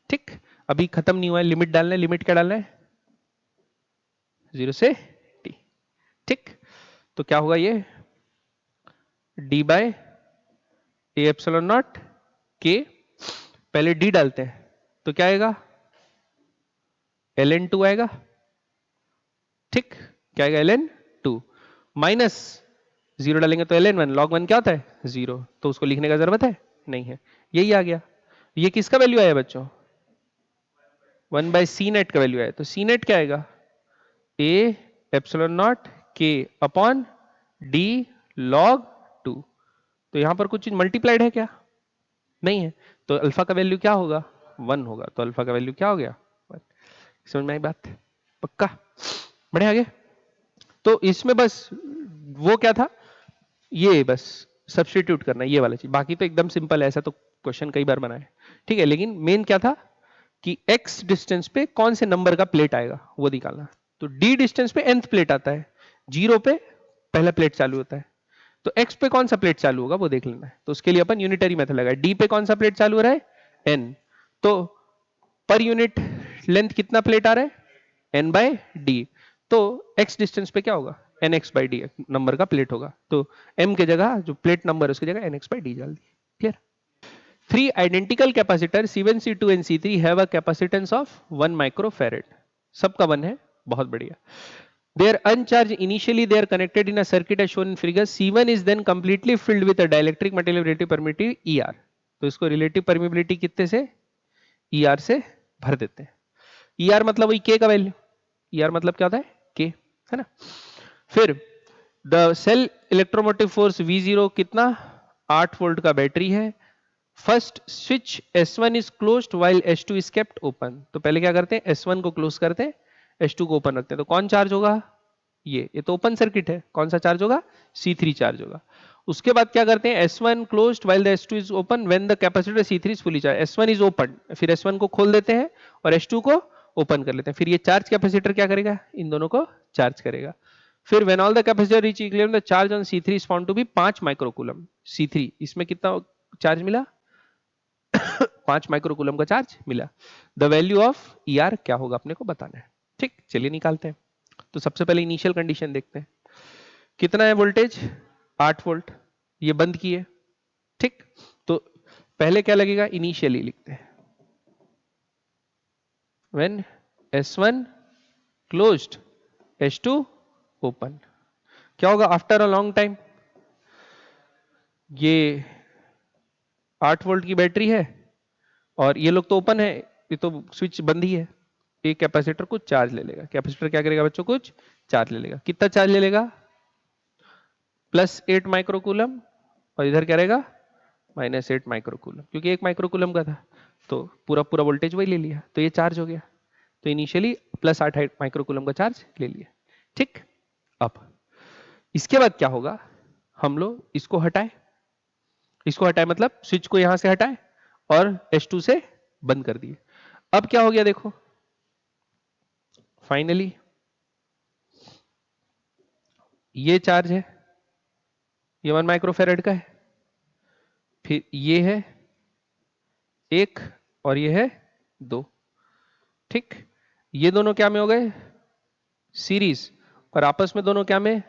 ठीक, अभी खत्म नहीं हुआ है, लिमिट डालना है, लिमिट क्या डालना है 0 से t। ठीक, तो क्या होगा ये d by a epsilon naught K, पहले d डालते हैं तो क्या आएगा ln 2 आएगा। ठीक, क्या आएगा ln 2 माइनस 0 डालेंगे तो ln 1, log 1 क्या होता है 0, तो उसको लिखने का जरूरत है नहीं है, यही आ गया। ये किसका वैल्यू आया बच्चों 1 बाय सी नेट का वैल्यू आया, तो सी नेट क्या आएगा ए एप्सिलॉन नॉट के अपॉन डी लॉग 2। तो यहां पर कुछ चीज मल्टीप्लाइड है क्या, नहीं है, तो अल्फा का वैल्यू क्या होगा 1 होगा, तो अल्फा का वैल्यू क्या हो गया 1। समझ में आई बात, पक्का, बढ़े आगे। तो इसमें बस वो क्या था, ये बस सब्स्टिट्यूट करना ये वाला चीज, बाकी तो एकदम सिंपल है, ऐसा तो क्वेश्चन कई बार बना है। ठीक है, लेकिन मेन क्या था कि x डिस्टेंस पे कौन से नंबर का प्लेट आएगा वो निकालना। तो d डिस्टेंस पे nth प्लेट आता है, 0 पे पहला प्लेट चालू होता है, तो x पे कौन सा प्लेट चालू होगा वो देख लेना है। तो उसके लिए अपन यूनिटरी मेथड लगाए, d पे कौन सा प्लेट चालू हो रहा है n, तो पर यूनिट लेंथ कितना प्लेट आ रहा है n बाय डी, तो x डिस्टेंस पे क्या होगा nx बाई डी नंबर का प्लेट होगा, तो m के जगह जो प्लेट नंबर है उसकी जगह nx बाई डी डाल दी। Clear. 3 identical capacitors C1, C2 and C3 have a capacitance of 1 microfarad. सबका 1 है, बहुत बढ़िया। They are uncharged initially, they are connected in a circuit as shown in figure. C1 is then completely filled with a dielectric material relative permittivity ER. तो इसको relative permeability कितने से ER से भर देते हैं। ER मतलब वही K का वैल्यू, ER मतलब क्या होता है K, है ना। फिर the cell electromotive force V0 कितना 8 वोल्ट का बैटरी है। First switch S1 is closed while S2 is kept open, तो पहले क्या करते हैं S1 को क्लोज करते हैं, S2 को ओपन रखते हैं, तो कौन चार्ज होगा ये तो ओपन सर्किट है, कौन सा चार्ज होगा C3 चार्ज होगा। उसके बाद क्या करते हैं S1 closed while the S2 is open when the capacitor C3 is fully charge, S1 is open, फिर S1 को खोल देते हैं और S2 को ओपन कर लेते हैं, फिर ये चार्ज कैपेसिटर क्या करेगा इन दोनों को चार्ज करेगा। फिर when all the capacitor reach equilibrium the charge on C3 is found to be 5 microcoulomb. C3 इसमें कितना चार्ज मिला 5 माइक्रोकूलम का चार्ज मिला। द वैल्यू ऑफ ER क्या होगा अपने को बताना है। ठीक, चलिए निकालते हैं। तो सबसे पहले इनिशियल कंडीशन देखते हैं, कितना है वोल्टेज 8 वोल्ट, ये बंद किए। ठीक, तो पहले क्या लगेगा इनिशियली लिखते हैं, when S1 closed S2 open, क्या होगा आफ्टर अ लॉन्ग टाइम, ये 8 वोल्ट की बैटरी है और ये लोग तो ओपन है, ये तो स्विच बंद ही है, एक कैपेसिटर कुछ चार्ज ले लेगा। कैपेसिटर क्या करेगा बच्चों कुछ चार्ज ले लेगा, कितना चार्ज ले लेगा +8 माइक्रोकूलम, और इधर क्या रहेगा -8 माइक्रोकूलम, क्योंकि 1 माइक्रोकूलम का था तो पूरा पूरा वोल्टेज वही ले लिया, तो ये चार्ज हो गया। तो इनिशियली +8 माइक्रोकूलम का चार्ज ले लिया। ठीक, अब इसके बाद क्या होगा, हम लोग इसको हटाए, इसको हटाए मतलब स्विच को यहां से हटाए और S2 से बंद कर दिए। अब क्या हो गया देखो, फाइनली ये चार्ज है, ये 1 माइक्रोफेरेड का है, फिर ये है 1 और ये है 2। ठीक, ये दोनों क्या में हो गए सीरीज, और आपस में दोनों क्या में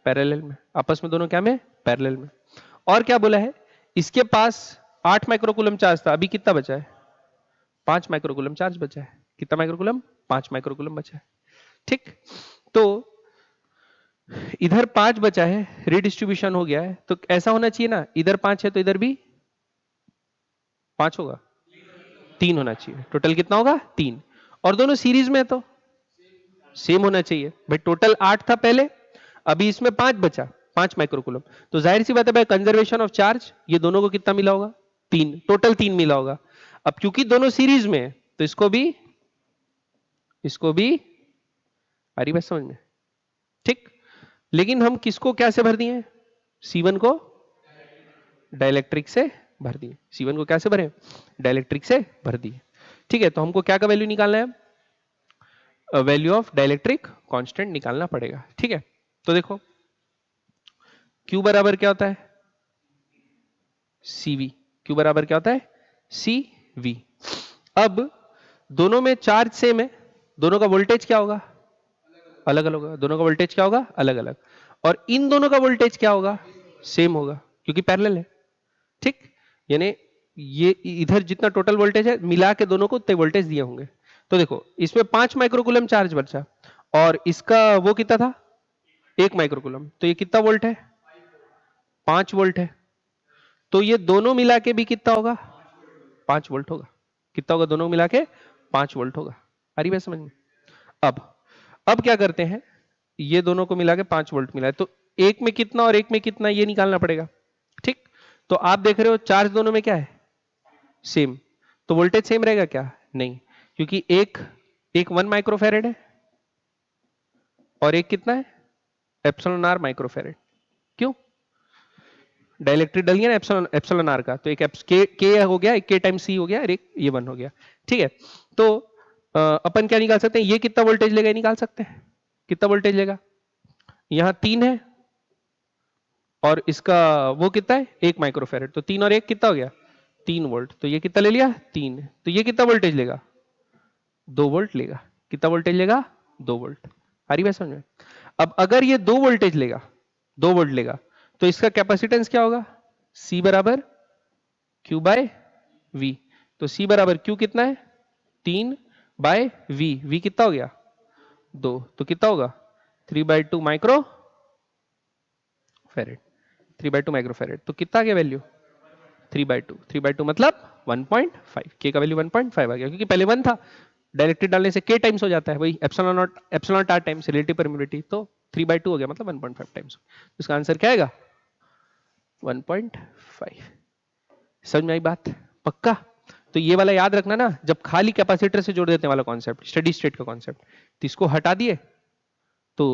पैरेलल में, आपस में दोनों क्या में पैरेलल में। और क्या बोला है, इसके पास 8 माइक्रोकूलम चार्ज था, अभी कितना बचा है 5 माइक्रोकूलम चार्ज बचा है, कितना माइक्रोकूलम 5 माइक्रोकूलम बचा है। ठीक, तो इधर 5 बचा है, रिडिस्ट्रीब्यूशन हो गया है, तो ऐसा होना चाहिए ना, इधर 5 है तो इधर भी 5 होगा, 3 होना चाहिए, टोटल कितना होगा 3, और दोनों सीरीज में है तो सेम होना चाहिए भाई। टोटल 8 था पहले, अभी इसमें 5 बचा, 5 माइक्रोकूलम, तो जाहिर सी बात है भाई कंजर्वेशन ऑफ चार्ज, ये दोनों को कितना मिला होगा 3, टोटल 3 मिला होगा। अब क्योंकि दोनों सीरीज में है तो इसको भी आ रही बात समझ में, ठीक, लेकिन हम किसको क्या से भर दिए? C1 को डाइलेक्ट्रिक से भर दिए। C1 को क्या से भरे? डाइलेक्ट्रिक से भर दिए। ठीक है, तो हमको क्या का वैल्यू निकालना है? वैल्यू ऑफ डाइलेक्ट्रिक कांस्टेंट निकालना पड़ेगा। ठीक है, तो देखो Q बराबर क्या होता है? CV। Q बराबर क्या होता है? CV। अब दोनों में चार्ज सेम है, दोनों का वोल्टेज क्या होगा? अलग अलग होगा। दोनों का वोल्टेज क्या होगा? अलग अलग। और इन दोनों का वोल्टेज क्या होगा? सेम होगा, क्योंकि पैरेलल है। ठीक, यानी ये इधर जितना टोटल वोल्टेज है मिला के दोनों को उतने वोल्टेज दिए होंगे। तो देखो इसमें 5 माइक्रोकूलम चार्ज बचा और इसका वो कितना था? 1 माइक्रोकूलम। तो ये कितना वोल्ट है? 5 वोल्ट है। तो ये दोनों मिला के भी कितना होगा? 5 वोल्ट होगा। कितना होगा दोनों मिला के? 5 वोल्ट होगा। आ रही बात समझ में? अब क्या करते हैं, ये दोनों को मिला के 5 वोल्ट मिला है, तो एक में कितना और एक में कितना ये निकालना पड़ेगा। ठीक, तो आप देख रहे हो चार्ज दोनों में क्या है? सेम। तो वोल्टेज सेम रहेगा क्या? नहीं, क्योंकि एक 1 माइक्रोफेरेड है और एक कितना है? Epsilon r microfarad. क्यों? डाइलेक्ट्रिक डलिए ना एप्सिलॉन आर का, तो एक के हो गया, एक के टाइम सी हो गया और एक ये 1 हो गया। ठीक है, तो अपन क्या निकाल सकते हैं? ये कितना वोल्टेज लेगा ये निकाल सकते हैं। कितना वोल्टेज लेगा? यहां 3 है और इसका वो कितना है? 1 माइक्रोफेरेड। तो 3 और 1 कितना हो गया? 3 वोल्ट। तो ये कितना ले लिया? 3। तो ये कितना वोल्टेज लेगा? 2 वोल्ट लेगा। कितना वोल्टेज लेगा? 2 वोल्ट। आ रही बात समझ में? अब अगर ये 2 वोल्टेज लेगा, 2 वोल्ट लेगा, तो इसका कैपेसिटेंस क्या होगा? C बराबर Q बाय V। तो C बराबर Q कितना है? 3 बाय V। V कितना हो गया? 2। तो कितना होगा? 3/2 माइक्रो फेरेड। 3/2 माइक्रो फेरेड। तो कितना आ गया वैल्यू? 3/2। 3/2 मतलब 1.5। के का वैल्यू 1.5 आ गया, क्योंकि पहले 1 था, डायरेक्टली डालने से के टाइम्स हो जाता है, वही epsilon naught epsilon naught r times relative permittivity. तो 3/2 हो गया मतलब 1.5 टाइम्स। तो इसका आंसर क्या आएगा? 1.5। समझ में आई बात? पक्का? तो ये वाला याद रखना ना, जब खाली कैपेसिटर से जोड़ देते हैं वाला कॉन्सेप्ट, स्टेडी स्टेट का कॉन्सेप्ट, तो इसको हटा दिए तो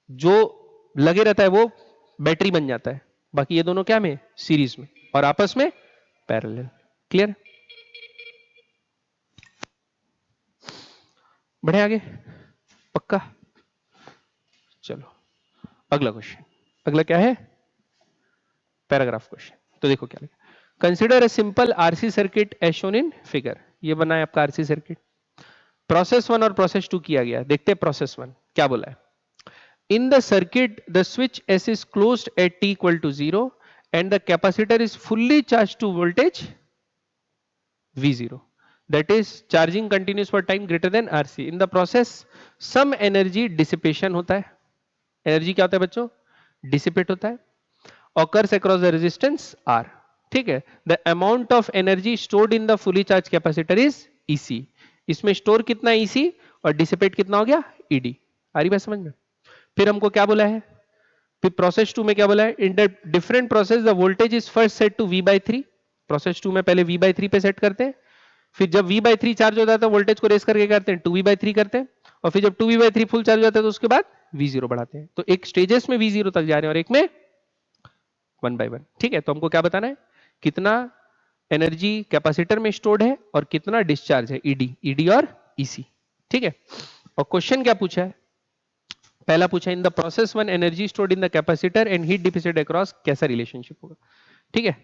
जो लगे रहता है वो बैटरी बन जाता है। बाकी ये दोनों क्या में? सीरीज में और आपस में पैरेलल। क्लियर? बढ़े आगे? पक्का? चलो अगला क्वेश्चन। अगला क्या है? Paragraph question. तो देखो क्या लिखा, consider a simple RC circuit as shown in figure. ये बना है आपका आरसी सर्किट। प्रोसेस 1 और प्रोसेस 2 किया गया। देखते हैं प्रोसेस 1 क्या बोला है। In the circuit, the switch S is closed at t equal to 0 and the capacitor is fully charged to voltage V0. That is charging continuous for time greater than RC. In the process, some energy dissipation होता है। Energy क्या होता है बच्चों? Dissipate होता है। Occurs across the resistance R. ठीक है? The amount of energy stored in the fully charged capacitor is EC. इसमें स्टोर कितना EC और डिसिपेट कितना हो गया? ED. आ रही बात समझ में? फिर हमको क्या बोला है? फिर प्रोसेस 2 में क्या बोला है? In the different process the voltage is first set to V/3। Process 2 में पहले V/3 पे सेट करते हैं, फिर जब V/3 चार्ज हो जाता है वोल्टेज को रेस करके करते हैं 2V/3 करते हैं, और फिर जब 2V/3 फुल चार्ज हो जाता है तो उसके बाद V0 बढ़ाते हैं। तो एक स्टेजेस में V0 तक जा रहे हैं और एक में 1/1। ठीक है, तो हमको क्या बताना है? कितना एनर्जी कैपेसिटर में स्टोर्ड है और कितना डिस्चार्ज है, ईडी और ईसी। ठीक है, और क्वेश्चन क्या पूछा है? पहला पूछा in the process 1 energy stored in the capacitor and heat dissipated across, कैसा रिलेशनशिप होगा? ठीक है,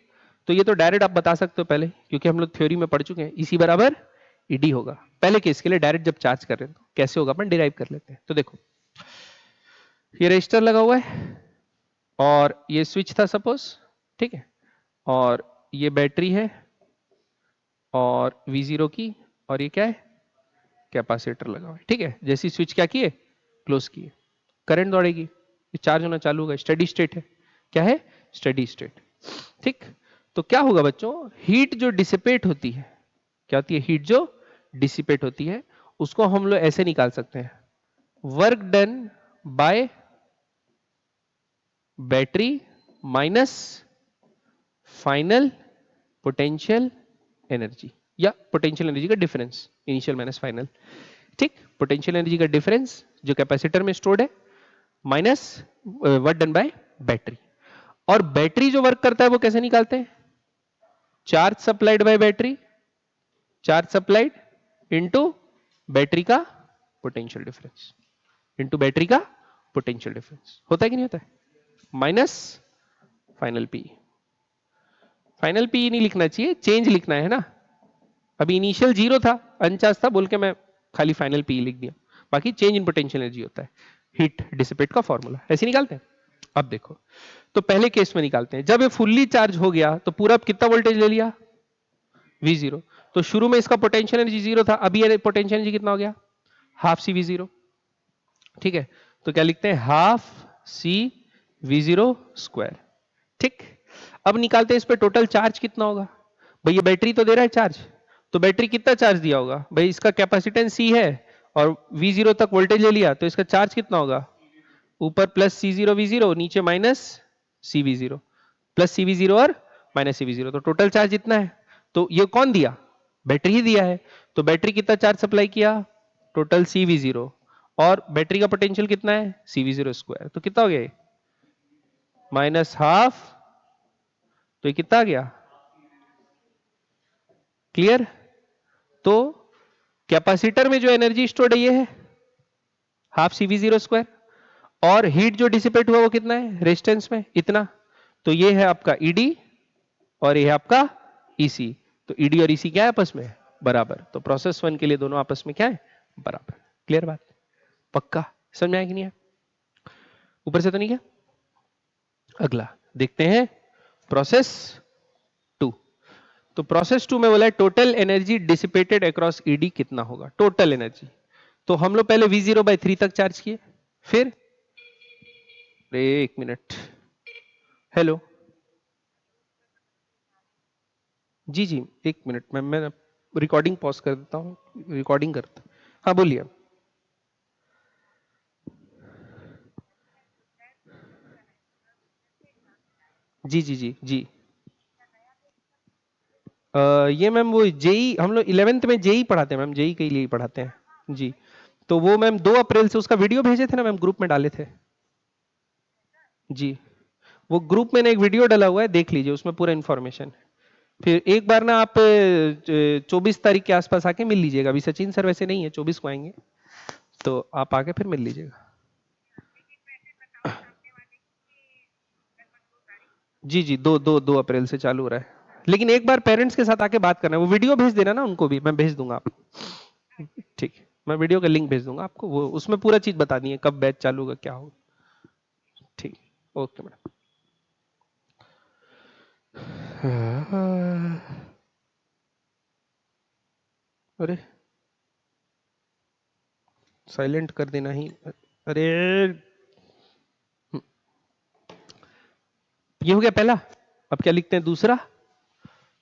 तो ये तो डायरेक्ट आप बता सकते हो पहले, क्योंकि हम लोग थ्योरी में पढ़ चुके हैं। इसी बराबर ईडी होगा। पहले केस के लिए डायरेक्ट जब चार्ज कर रहे हैं तो कैसे होगा अपन डिराइव कर लेते हैं। तो देखो ये रजिस्टर लगा हुआ है और ये स्विच था सपोज, ठीक है, और ये बैटरी है और V0 की, और ये क्या है? कैपेसिटर लगा हुआ है। ठीक है, जैसी स्विच क्या किए? क्लोज किए, करंट दौड़ेगी, ये चार्ज होना चालू होगा। स्टेडी स्टेट है। क्या है? Steady state. ठीक, तो क्या होगा बच्चों? हीट जो डिसिपेट होती है, क्या होती है? हीट जो डिसिपेट होती है उसको हम लोग ऐसे निकाल सकते हैं, work done by battery minus final potential energy, या पोटेंशियल एनर्जी का डिफरेंस, इनिशियल माइनस फाइनल। ठीक, पोटेंशियल एनर्जी का डिफरेंस जो कैपेसिटर में स्टोर्ड है minus work done by battery. और बैटरी जो वर्क करता है वो कैसे निकालते हैं? Charge supplied by battery, charge supplied into battery का पोटेंशियल डिफरेंस, इनटू बैटरी का पोटेंशियल डिफरेंस। होता है कि नहीं होता है? Minus final P. Final P नहीं लिखना चाहिए, चेंज लिखना है ना। अभी इनिशियल जीरो था, अनचार्ज था बोल के मैं खाली फाइनल पी लिख दिया, बाकी चेंज इन पोटेंशियल एनर्जी होता है, हीट डिसिपेट का फॉर्मूला ऐसे निकालते हैं। अब देखो, तो पहले केस में निकालते हैं, जब ये फुल्ली चार्ज हो गया तो पूरा कितना वोल्टेज ले लिया? V0। तो शुरू में इसका पोटेंशियल एनर्जी जीरो था, अभी ये पोटेंशियल एनर्जी कितना हो गया? Half C V0। ठीक है, तो क्या लिखते हैं? Half C V0 square. ठीक, अब निकालते हैं इस पे टोटल चार्ज कितना होगा। भाई ये बैटरी तो दे रहा है चार्ज, तो बैटरी कितना चार्ज दिया होगा? भाई इसका कैपेसिटेंस C है और V0 तक वोल्टेज ले लिया, तो इसका चार्ज कितना होगा? ऊपर प्लस C0 V0, नीचे माइनस CV0, प्लस CV0 और माइनस CV0, तो टोटल चार्ज इतना है। तो ये कौन दिया? बैटरी ही दिया है। तो बैटरी कितना चार्ज सप्लाई किया? टोटल CV0, और बैटरी का पोटेंशियल कितना है? CV0 square. तो कितना हो गया? माइनस हाफ, तो ये कितना आ गया? क्लियर? तो कैपेसिटर में जो एनर्जी स्टोर्ड है ये है हाफ CV0 स्क्वायर, और हीट जो डिसिपेट हुआ वो कितना है रेजिस्टेंस में? इतना। तो ये है आपका ED और ये है आपका EC। तो ED और EC क्या है आपस में? बराबर। तो प्रोसेस 1 के लिए दोनों आपस में क्या है? बराबर। क्लियर बात? पक्का समझ में आया कि नहीं है? ऊपर से तो नहीं क्या? अगला देखते हैं प्रोसेस 2। तो प्रोसेस 2 में बोला है total energy dissipated across ED कितना होगा? Total energy. तो हम लोग पहले V0/3 तक चार्ज किए, फिर एक मिनट, हेलो जी जी एक मिनट, मैं रिकॉर्डिंग पॉज कर देता हूँ, रिकॉर्डिंग करता। हाँ बोलिए। जी जी जी जी। ये मैम वो जेई, हम लोग 11th में जेई पढ़ाते हैं मैम, जेई के लिए ही पढ़ाते हैं जी। तो वो मैम 2 अप्रैल से उसका वीडियो भेजे थे ना मैम, ग्रुप में डाले थे जी। वो ग्रुप में ना एक वीडियो डाला हुआ है, देख लीजिए, उसमें पूरा इन्फॉर्मेशन है। फिर एक बार ना आप 24 तारीख के आसपास आके मिल लीजिएगा। अभी सचिन सर वैसे नहीं है, 24 को आएंगे, तो आप आके फिर मिल लीजिएगा। जी जी, 2 अप्रैल से चालू हो रहा है। लेकिन एक बार पेरेंट्स के साथ आके बात करना है, वो वीडियो भेज देना ना उनको भी, मैं भेज दूंगा आपको। ठीक है, मैं वीडियो का लिंक भेज दूंगा आपको, वो उसमें पूरा चीज बता दी है, कब बैच चालू होगा, क्या होगा। ठीक, ओके मैडम। अरे साइलेंट कर देना ही, अरे ये हो गया पहला। अब क्या लिखते हैं दूसरा?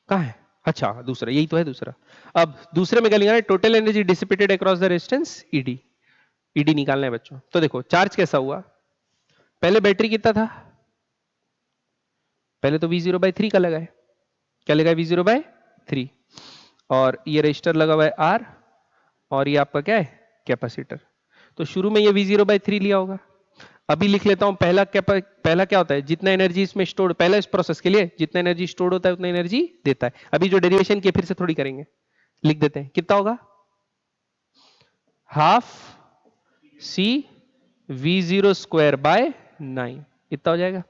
कहाँ है? अच्छा दूसरा, यही तो है दूसरा। अब दूसरे में क्या लिखना है? Total energy dissipated across the resistance ED। ED निकालना है बच्चों। तो देखो चार्ज कैसा हुआ, पहले बैटरी कितना था? पहले तो V0/3 का लगा है, क्या लगा है? V0/3, और ये रजिस्टर लगा हुआ है R, और ये आपका क्या है? कैपेसिटर। तो शुरू में ये V0/3 लिया होगा। अभी लिख लेता हूं, पहला क्या होता है? जितना एनर्जी इसमें स्टोर, पहला इस प्रोसेस के लिए जितना एनर्जी स्टोर होता है उतना एनर्जी देता है। अभी जो डेरिवेशन की फिर से थोड़ी करेंगे, लिख देते हैं, कितना होगा? Half C V0 square by 9, इतना हो जाएगा।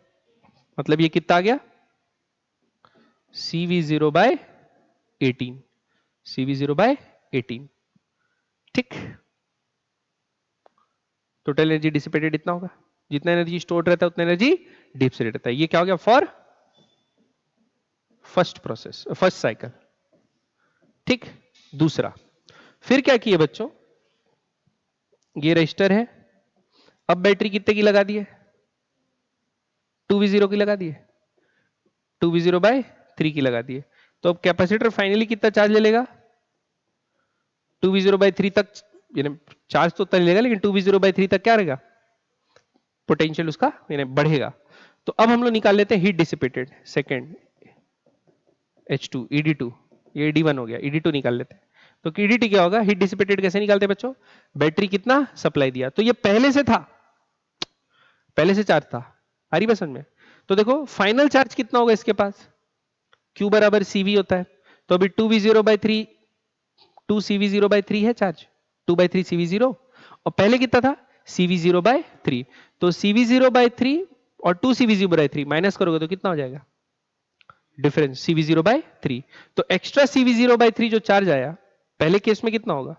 मतलब ये कितना आ गया? CV0/18, CV0/18। ठीक, टोटल एनर्जी डिसिपेटेड इतना होगा, जितना एनर्जी स्टोर रहता है उतना एनर्जी डिसिपेटेड रहता है। ये क्या हो गया? For first process, first cycle. ठीक, दूसरा फिर क्या किए बच्चों? ये रजिस्टर है, अब बैटरी कितने की लगा दी है? 2V0 की लगा दी है, 2V0/3 की लगा दी है। तो अब कैपेसिटर फाइनली कितना चार्ज ले लेगा? 2V0/3 तक, यानी चार्ज तो उतना लेगा, लेकिन 2V0/3 तक क्या रहेगा? पोटेंशियल उसका यानी बढ़ेगा। तो अब हम लोग निकाल लेते हैं heat dissipated, second H2 ED2, ये ED1 हो गया, ED2 निकाल लेते हैं। तो ED2 क्या होगा? हीट डिसिपेटेड कैसे निकालते हैं बच्चों? बैटरी कितना सप्लाई दिया, तो ये पहले से था, पहले से चार्ज था, आ रही बात समझ में? तो देखो फाइनल चार्ज कितना होगा इसके पास, Q बराबर CV होता है, तो अभी 2V0/3 2CV0/3 है चार्ज, 2/3 CV0, और पहले कितना था CV0/3, तो CV0/3 और 2CV0/3 माइनस करोगे तो कितना हो जाएगा डिफरेंस CV0/3, तो एक्स्ट्रा CV0/3 जो चार्ज आया पहले केस में कितना होगा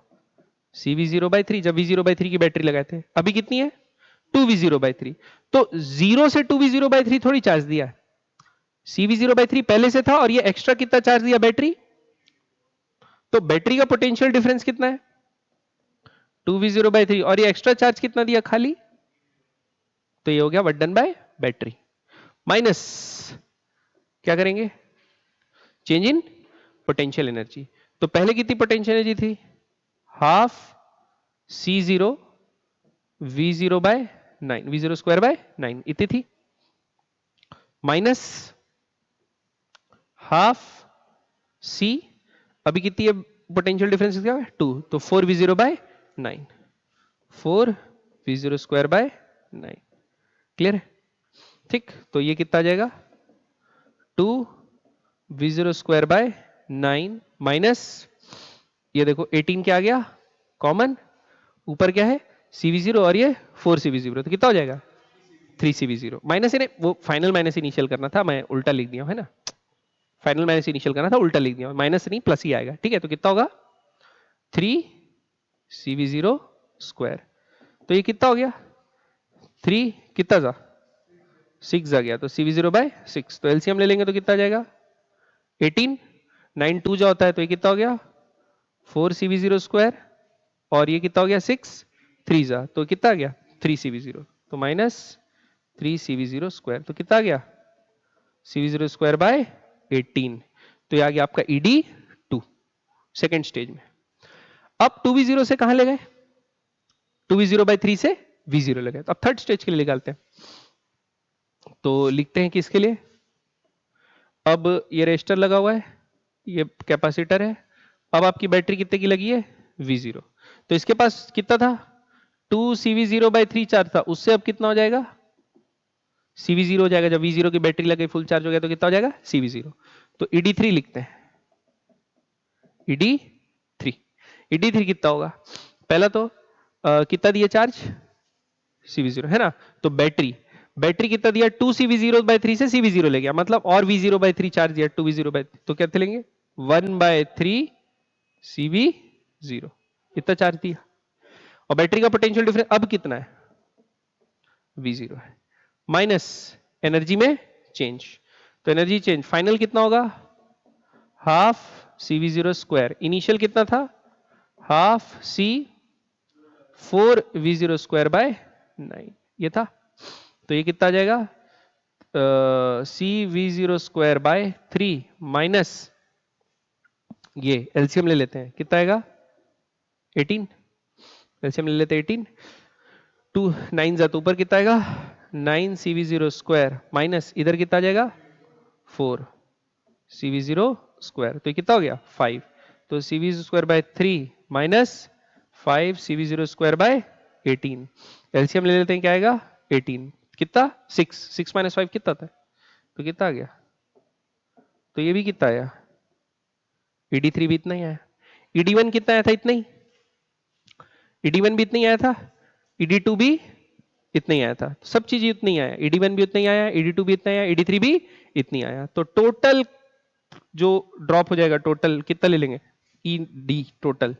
CV0/3 जब V0/3 की बैटरी लगाए थे, अभी कितनी है 2V0/3, तो 0 से 2V0/3 थोड़ी चार्ज दिया है, CV0/3 पहले से था और ये एक्स्ट्रा कितना चार्ज दिया बैटरी, तो बैटरी का पोटेंशियल डिफरेंस कितना है 2V0/3 और ये एक्स्ट्रा चार्ज कितना दिया खाली, तो ये हो गया work done by battery, minus क्या करेंगे चेंज इन पोटेंशियल एनर्जी, तो पहले कितनी पोटेंशियल एनर्जी थी हाफ C0 V0/9 V0²/9 इतनी थी, माइनस हाफ C, अभी कितनी है पोटेंशियल डिफरेंस क्या है 2, तो 4V0/9 4V0²/9 क्लियर है, ठीक, तो ये कितना आ जाएगा 2V0²/9 माइनस ये देखो 18 क्या आ गया कॉमन, ऊपर क्या है CV0 और ये 4CV0, तो कितना हो जाएगा 3CV0 माइनस, इन्हें वो फाइनल माइनस इनिशियल करना था, मैं उल्टा लिख दिया है ना, फाइनल माइनस इनिशियल करना था उल्टा लिख दिया, माइनस नहीं प्लस ही आएगा, ठीक है, तो कितना होगा 3CV0², तो ये कितना हो गया 3 कितना था 6 आ गया, तो CV0/6, तो एलसीएम ले लेंगे तो कितना आ जाएगा 18, 9 2 जा होता है, तो ये कितना हो गया 4CV0², और ये कितना हो गया 6 3 जा, तो कितना आ गया 3CV0, तो माइनस 3CV0², तो कितना आ गया CV0²/18, तो ये आ गया आपका ED2 सेकेंड स्टेज में। अब 2V0 से कहां ले गए 2V0/3 से V0 ले गए, तो अब थर्ड स्टेज के लिए निकालते हैं, तो लिखते हैं कि इसके लिए अब ये रेजिस्टर लगा हुआ है, ये कैपेसिटर है, अब आपकी बैटरी कितने की लगी है V0, तो इसके पास कितना था 2CV0/3 चार्ज था, उससे अब कितना हो जाएगा CV0 हो जाएगा, जब V0 की बैटरी लगे फुल चार्ज हो गया तो कितना हो जाएगा CV0, तो ED3 लिखते हैं, ED3 ED3 कितना होगा, पहला तो कितना दिया चार्ज CV0 है ना, तो बैटरी कितना दिया 2CV0/3 से CV0 ले गया, मतलब और V0/3 चार्ज दिया 2V0/3, तो क्या लेंगे 1/3 CV0 इतना चार्ज दिया, और बैटरी का पोटेंशियल डिफरेंस अब कितना है V0 है, माइनस एनर्जी में चेंज, तो एनर्जी चेंज फाइनल कितना होगा हाफ CV0², इनिशियल कितना था हाफ C 4V0²/9 ये था, तो ये कितना आ जाएगा CV0²/3 माइनस ये एलसीएम ले लेते हैं, कितना आएगा 18, एलसीएम ले लेते हैं 18, 2 9 जा तो ऊपर कितना आएगा 9CV0² माइनस इधर कितना आ जाएगा 4CV0², तो ये कितना हो गया 5, तो CV0²/3 माइनस 5CV0²/18, एलसीएम ले लेते हैं क्या आएगा 18, कितना 6 माइनस 5 कितना था, तो कितना आ गया, तो ये भी कितना आया ED3 भी इतना ही आया, ED1 कितना आया था इतना ही, ED1 भी इतना ही आया था, ED2 भी इतना ही आया था, सब चीज इतनी ही आया, ED1 भी उतना ही आया, ED2 भी इतना ही आया, ED3 भी इतनी आया, तो टोटल जो ड्रॉप हो जाएगा टोटल कितना ले लेंगे ED total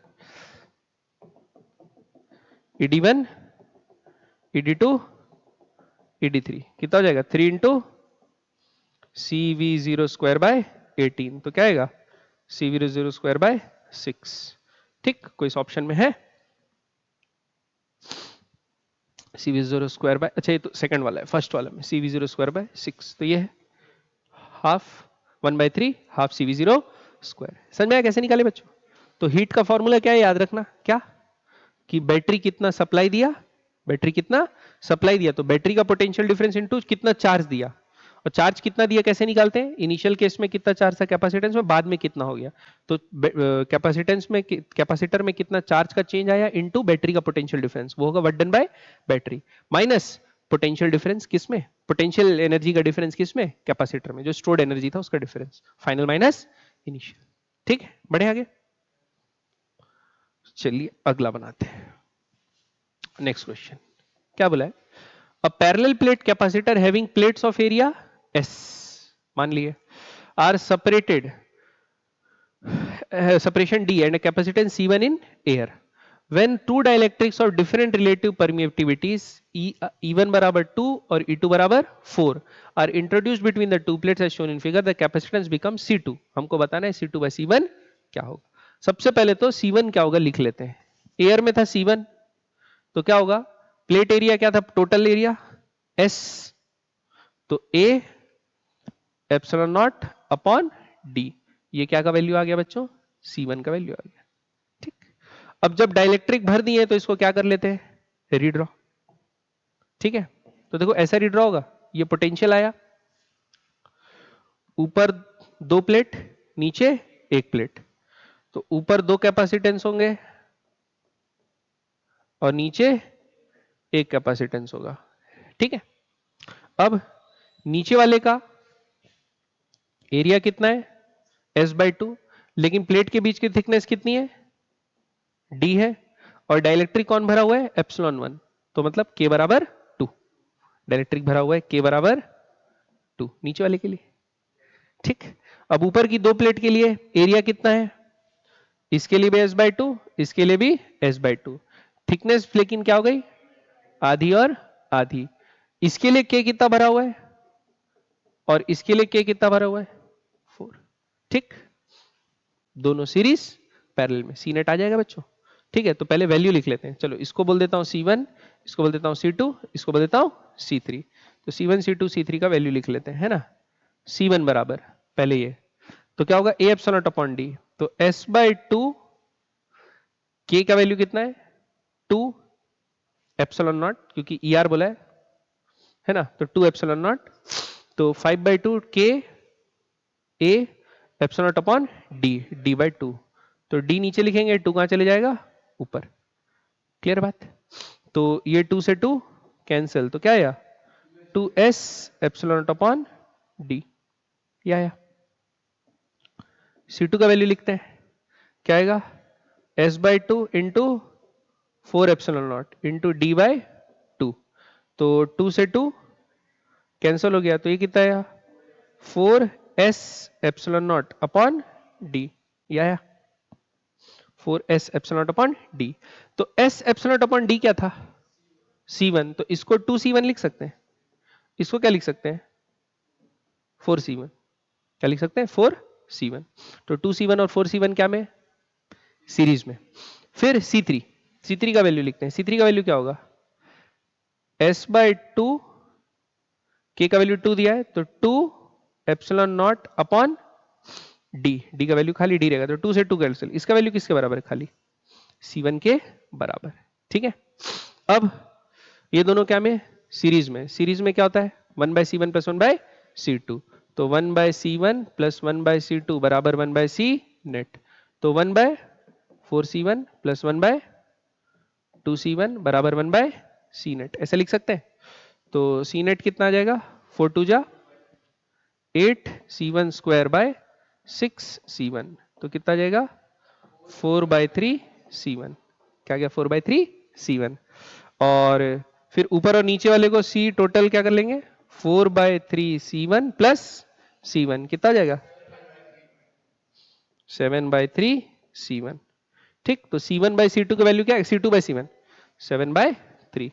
ED1 ED2 ED3 कितना हो जाएगा 3 इंटू CV0²/18, तो क्या आएगा CV0²/6, ठीक, कोई इस ऑप्शन में है CV0², अच्छा ये तो सेकंड वाला है, फर्स्ट वाला में CV0²/6, तो ये है हाफ 1/3 हाफ CV0², समझ में आया कैसे निकाले बच्चों, तो हीट का फॉर्मूला क्या है याद रखना, क्या कि बैटरी कितना सप्लाई दिया, बैटरी कितना सप्लाई दिया, तो बैटरी का पोटेंशियल डिफरेंस इनटू कितना चार्ज दिया, और चार्ज कितना दिया कैसे निकालते हैं, इनिशियल केस में कितना चार्ज था कैपेसिटेंस में, बाद में कितना हो गया, तो कैपेसिटेंस में कैपेसिटर में कितना चार्ज का चेंज आया इनटू बैटरी का पोटेंशियल डिफरेंस, वो होगा work done by battery, minus potential difference किसमें, पोटेंशियल एनर्जी का डिफरेंस किसमें, कैपेसिटर में, जो स्टोर्ड एनर्जी था उसका डिफरेंस, फाइनल माइनस इनिशियल। ठीक है, बढ़े आगे। चलिए अगला बनाते हैं। नेक्स्ट क्वेश्चन क्या बोला है, a parallel plate capacitor having plates of area S, मान लिए, are separated separation D and a capacitance C1 in air. When two dielectrics of different relative permeabilities E1 बराबर 2 और E2 बराबर 4 are introduced between the two plates as shown in figure, the capacitance becomes C2. हमको बताना है C2 by C1 क्या होगा। सबसे पहले तो C1 क्या होगा लिख लेते हैं। एयर में था C1 तो क्या होगा, प्लेट एरिया क्या था, टोटल एरिया S, तो A epsilon not upon D, ये क्या का वैल्यू आ गया बच्चों, C1 का वैल्यू आ गया। ठीक, अब जब डाइलेक्ट्रिक भर दिए तो इसको क्या कर लेते हैं, रीड्रॉ। ठीक है, तो देखो ऐसा रीड्रॉ होगा, ये पोटेंशियल आया, ऊपर दो प्लेट नीचे एक प्लेट, तो ऊपर दो कैपेसिटेंस होंगे और नीचे एक कैपेसिटेंस होगा। ठीक है, अब नीचे वाले का एरिया कितना है, S/2, लेकिन प्लेट के बीच की थिकनेस कितनी है, D है, और डाइलेक्ट्रिक कौन भरा हुआ है, ε1, तो मतलब K बराबर 2, डाइलेक्ट्रिक भरा हुआ है K बराबर 2 नीचे वाले के लिए। ठीक, अब ऊपर की दो प्लेट के लिए एरिया कितना है, इसके लिए भी S/2, इसके लिए भी S/2, थिकनेस लेकिन क्या हो गई, आधी और आधी, इसके लिए K कितना भरा हुआ है और इसके लिए K कितना भरा हुआ है, 4। ठीक, दोनों सीरीज पैरेलल में, सी नेट आ जाएगा बच्चों। ठीक है, तो पहले वैल्यू लिख लेते हैं, चलो इसको बोल देता हूं C1, इसको बोल देता हूं C2, इसको बोल देता हूं C3, तो C1 C2 C3 का वैल्यू लिख लेते हैं, है ना। C1 बराबर पहले ये, तो क्या होगा, A epsilon not upon D, तो S/2, K का वैल्यू कितना है 2 एप्सिलॉन नॉट, क्योंकि ER बोला है ना, तो 2 एप्सिलॉन नॉट, तो 5/2 K A epsilon not upon D, D/2, तो D नीचे लिखेंगे, 2 कहां चले जाएगा, ऊपर। क्लियर बात, तो ये 2 से 2 कैंसिल, तो क्या आया 2S epsilon not upon D, ये आया। C2 का वैल्यू लिखते हैं, क्या आएगा, S/2 into 4 epsilon not into D/2, तो 2 से 2 कैंसिल हो गया, तो ये कितना आया 4S epsilon not upon D, ये आया 4S epsilon not upon D। तो S epsilon not upon D क्या था, C1, तो इसको 2C1 लिख सकते हैं, इसको क्या लिख सकते हैं 4C1, क्या लिख सकते हैं 4C1, तो 2C1 और 4C1 क्या में, सीरीज में। फिर C3 का वैल्यू लिखते हैं, C3 का वैल्यू क्या होगा, S/2, K का वैल्यू 2 दिया है, तो 2 एप्सिलॉन नॉट अपॉन D का वैल्यू खाली D रहेगा, तो 2 से 2 कैंसिल, इसका वैल्यू किसके बराबर है, खाली C1 के बराबर। ठीक है, अब ये दोनों क्या में, सीरीज में, सीरीज में क्या होता है 1/C1 प्लस 1/C2, तो 1/C1 प्लस 1/C2 बराबर 1/C नेट, तो 1/4C1 प्लस 1/2C1 बराबर 1/C नेट, ऐसे लिख सकते हैं। तो C नेट कितना आ जाएगा, 4 2 जा 8C1 स्क्वायर बाय 6C1, तो कितना जाएगा 4/3C1, क्या गया 4/3C1, और फिर ऊपर और नीचे वाले को C टोटल क्या कर लेंगे 4/3C1 प्लस C1, कितना जाएगा 7/3C1। ठीक, तो C1/C2 का वैल्यू क्या है, C2/C1 7/3,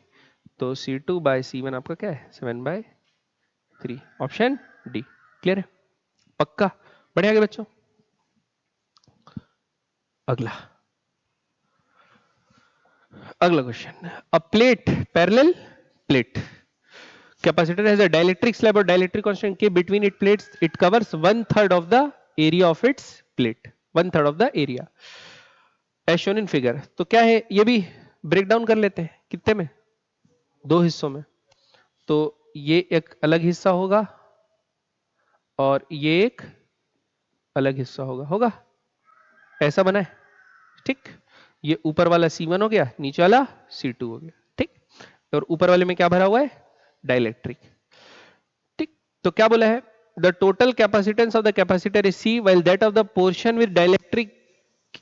तो C2/C1 आपका क्या है 7/3, ऑप्शन डी। क्लियर है, पक्का, बढ़िया आगे बच्चों। अगला question, a plate parallel plate capacitor has a dielectric slab or dielectric constant K between its plates, it covers 1/3 of the area of its plate, 1/3 of the area as shown in figure। तो क्या है, ये भी break down कर लेते हैं, कितने में, दो हिस्सों में, तो ये एक अलग हिस्सा होगा और ये एक अलग हिस्सा होगा ऐसा बना है। ठीक, ये ऊपर वाला C1 हो गया, नीचे वाला C2 हो गया। ठीक, और ऊपर वाले में क्या भरा हुआ है डाइलेक्ट्रिक। ठीक, तो क्या बोला है, the total capacitance of the capacitor is C while that of the portion with dielectric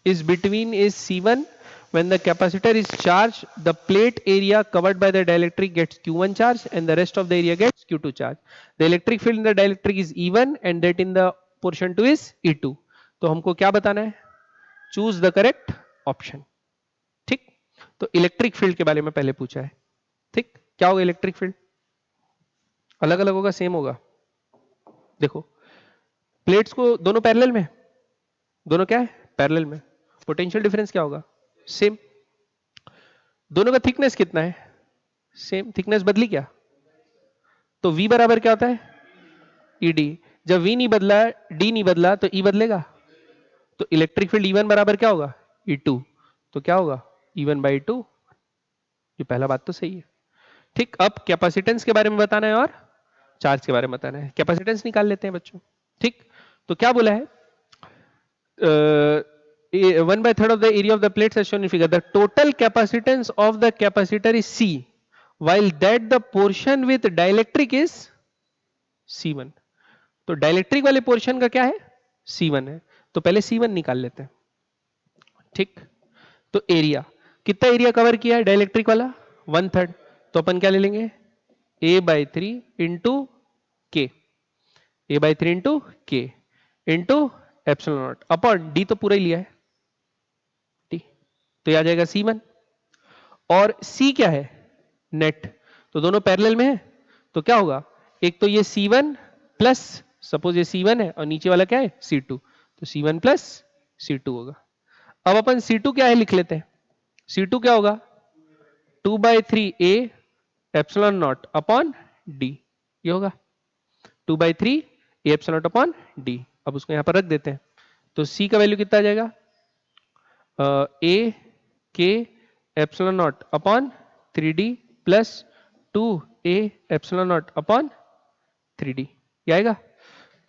is between is C1. When the capacitor is charged, the plate area covered by the dielectric gets Q1 charge and the rest of the area gets Q2 charge. The electric field in the dielectric is E1 and that in the portion 2 is E2. तो हमको क्या बताना है, choose the correct option. ठीक, तो electric field के बारे में पहले पूछा है। ठीक, क्या होगा इलेक्ट्रिक फील्ड, अलग अलग होगा सेम होगा। देखो प्लेट्स को दोनों पैरेलल में, दोनों क्या है पैरेलल में, पोटेंशियल डिफरेंस क्या होगा सेम। दोनों का थिकनेस कितना है सेम, थिकनेस बदली क्या, तो V बराबर क्या होता है ED। जब V नहीं बदला, D नहीं बदला तो E बदलेगा, तो इलेक्ट्रिक फील्ड E1 बराबर क्या होगा E2, तो क्या होगा E1 बाई 2। ये पहला बात तो सही है। ठीक, अब कैपेसिटेंस के बारे में बताना है और चार्ज के बारे में बताना है। कैपेसिटेंस निकाल लेते हैं बच्चों। ठीक, तो क्या बोला है, 1/3 of the area of the plates as shown in figure. The total capacitance of the capacitor is C, while that the portion with dielectric is C1. तो डाइलेक्ट्रिक वाले पोर्शन का क्या है C1 है, तो पहले C1 निकाल लेते हैं। ठीक, तो एरिया कितना एरिया कवर किया है डाइलेक्ट्रिक वाला 1/3, तो अपन क्या ले लेंगे A/3 इंटू के, A/3 इंटू के into epsilon not upon D, तो पूरा ही लिया है टी, तो ये आ जाएगा C1। और C क्या है नेट, तो दोनों पैरेलल में है, तो क्या होगा, एक तो ये C1 प्लस, सपोज ये C1 है और नीचे वाला क्या है C2, तो C1 प्लस C2 होगा। अब अपन C2 क्या है लिख लेते हैं, C2 क्या होगा 2/3 A epsilon not upon D, ये होगा 2/3 A epsilon not upon D. अब उसको यहां पर रख देते हैं, तो C का वैल्यू कितना आ जाएगा A के epsilon not upon 3D plus 2A epsilon not upon 3D, ये आएगा।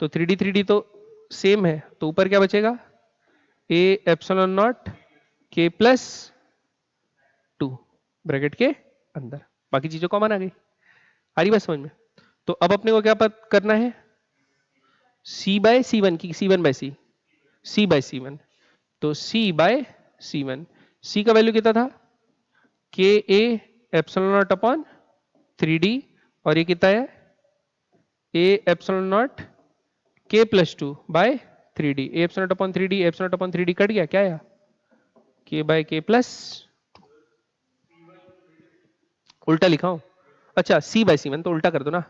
तो 3D तो सेम है, तो ऊपर क्या बचेगा A एप्सिलॉन नॉट के प्लस 2 ब्रैकेट के अंदर, बाकी चीजों कॉमन आ गई, आ रही बात समझ में। तो अब अपने को क्या करना है C/C1 की C1/C, C/C1, तो C/C1, C का वैल्यू कितना था KA epsilon not upon 3D और ये कितना है A epsilon naught K plus 2 by 3D, A epsilon not upon 3D, epsilon not upon 3D cut गया, क्या आया K/K प्लस, उल्टा लिखा हूं, अच्छा C/C1 तो उल्टा कर दो ना,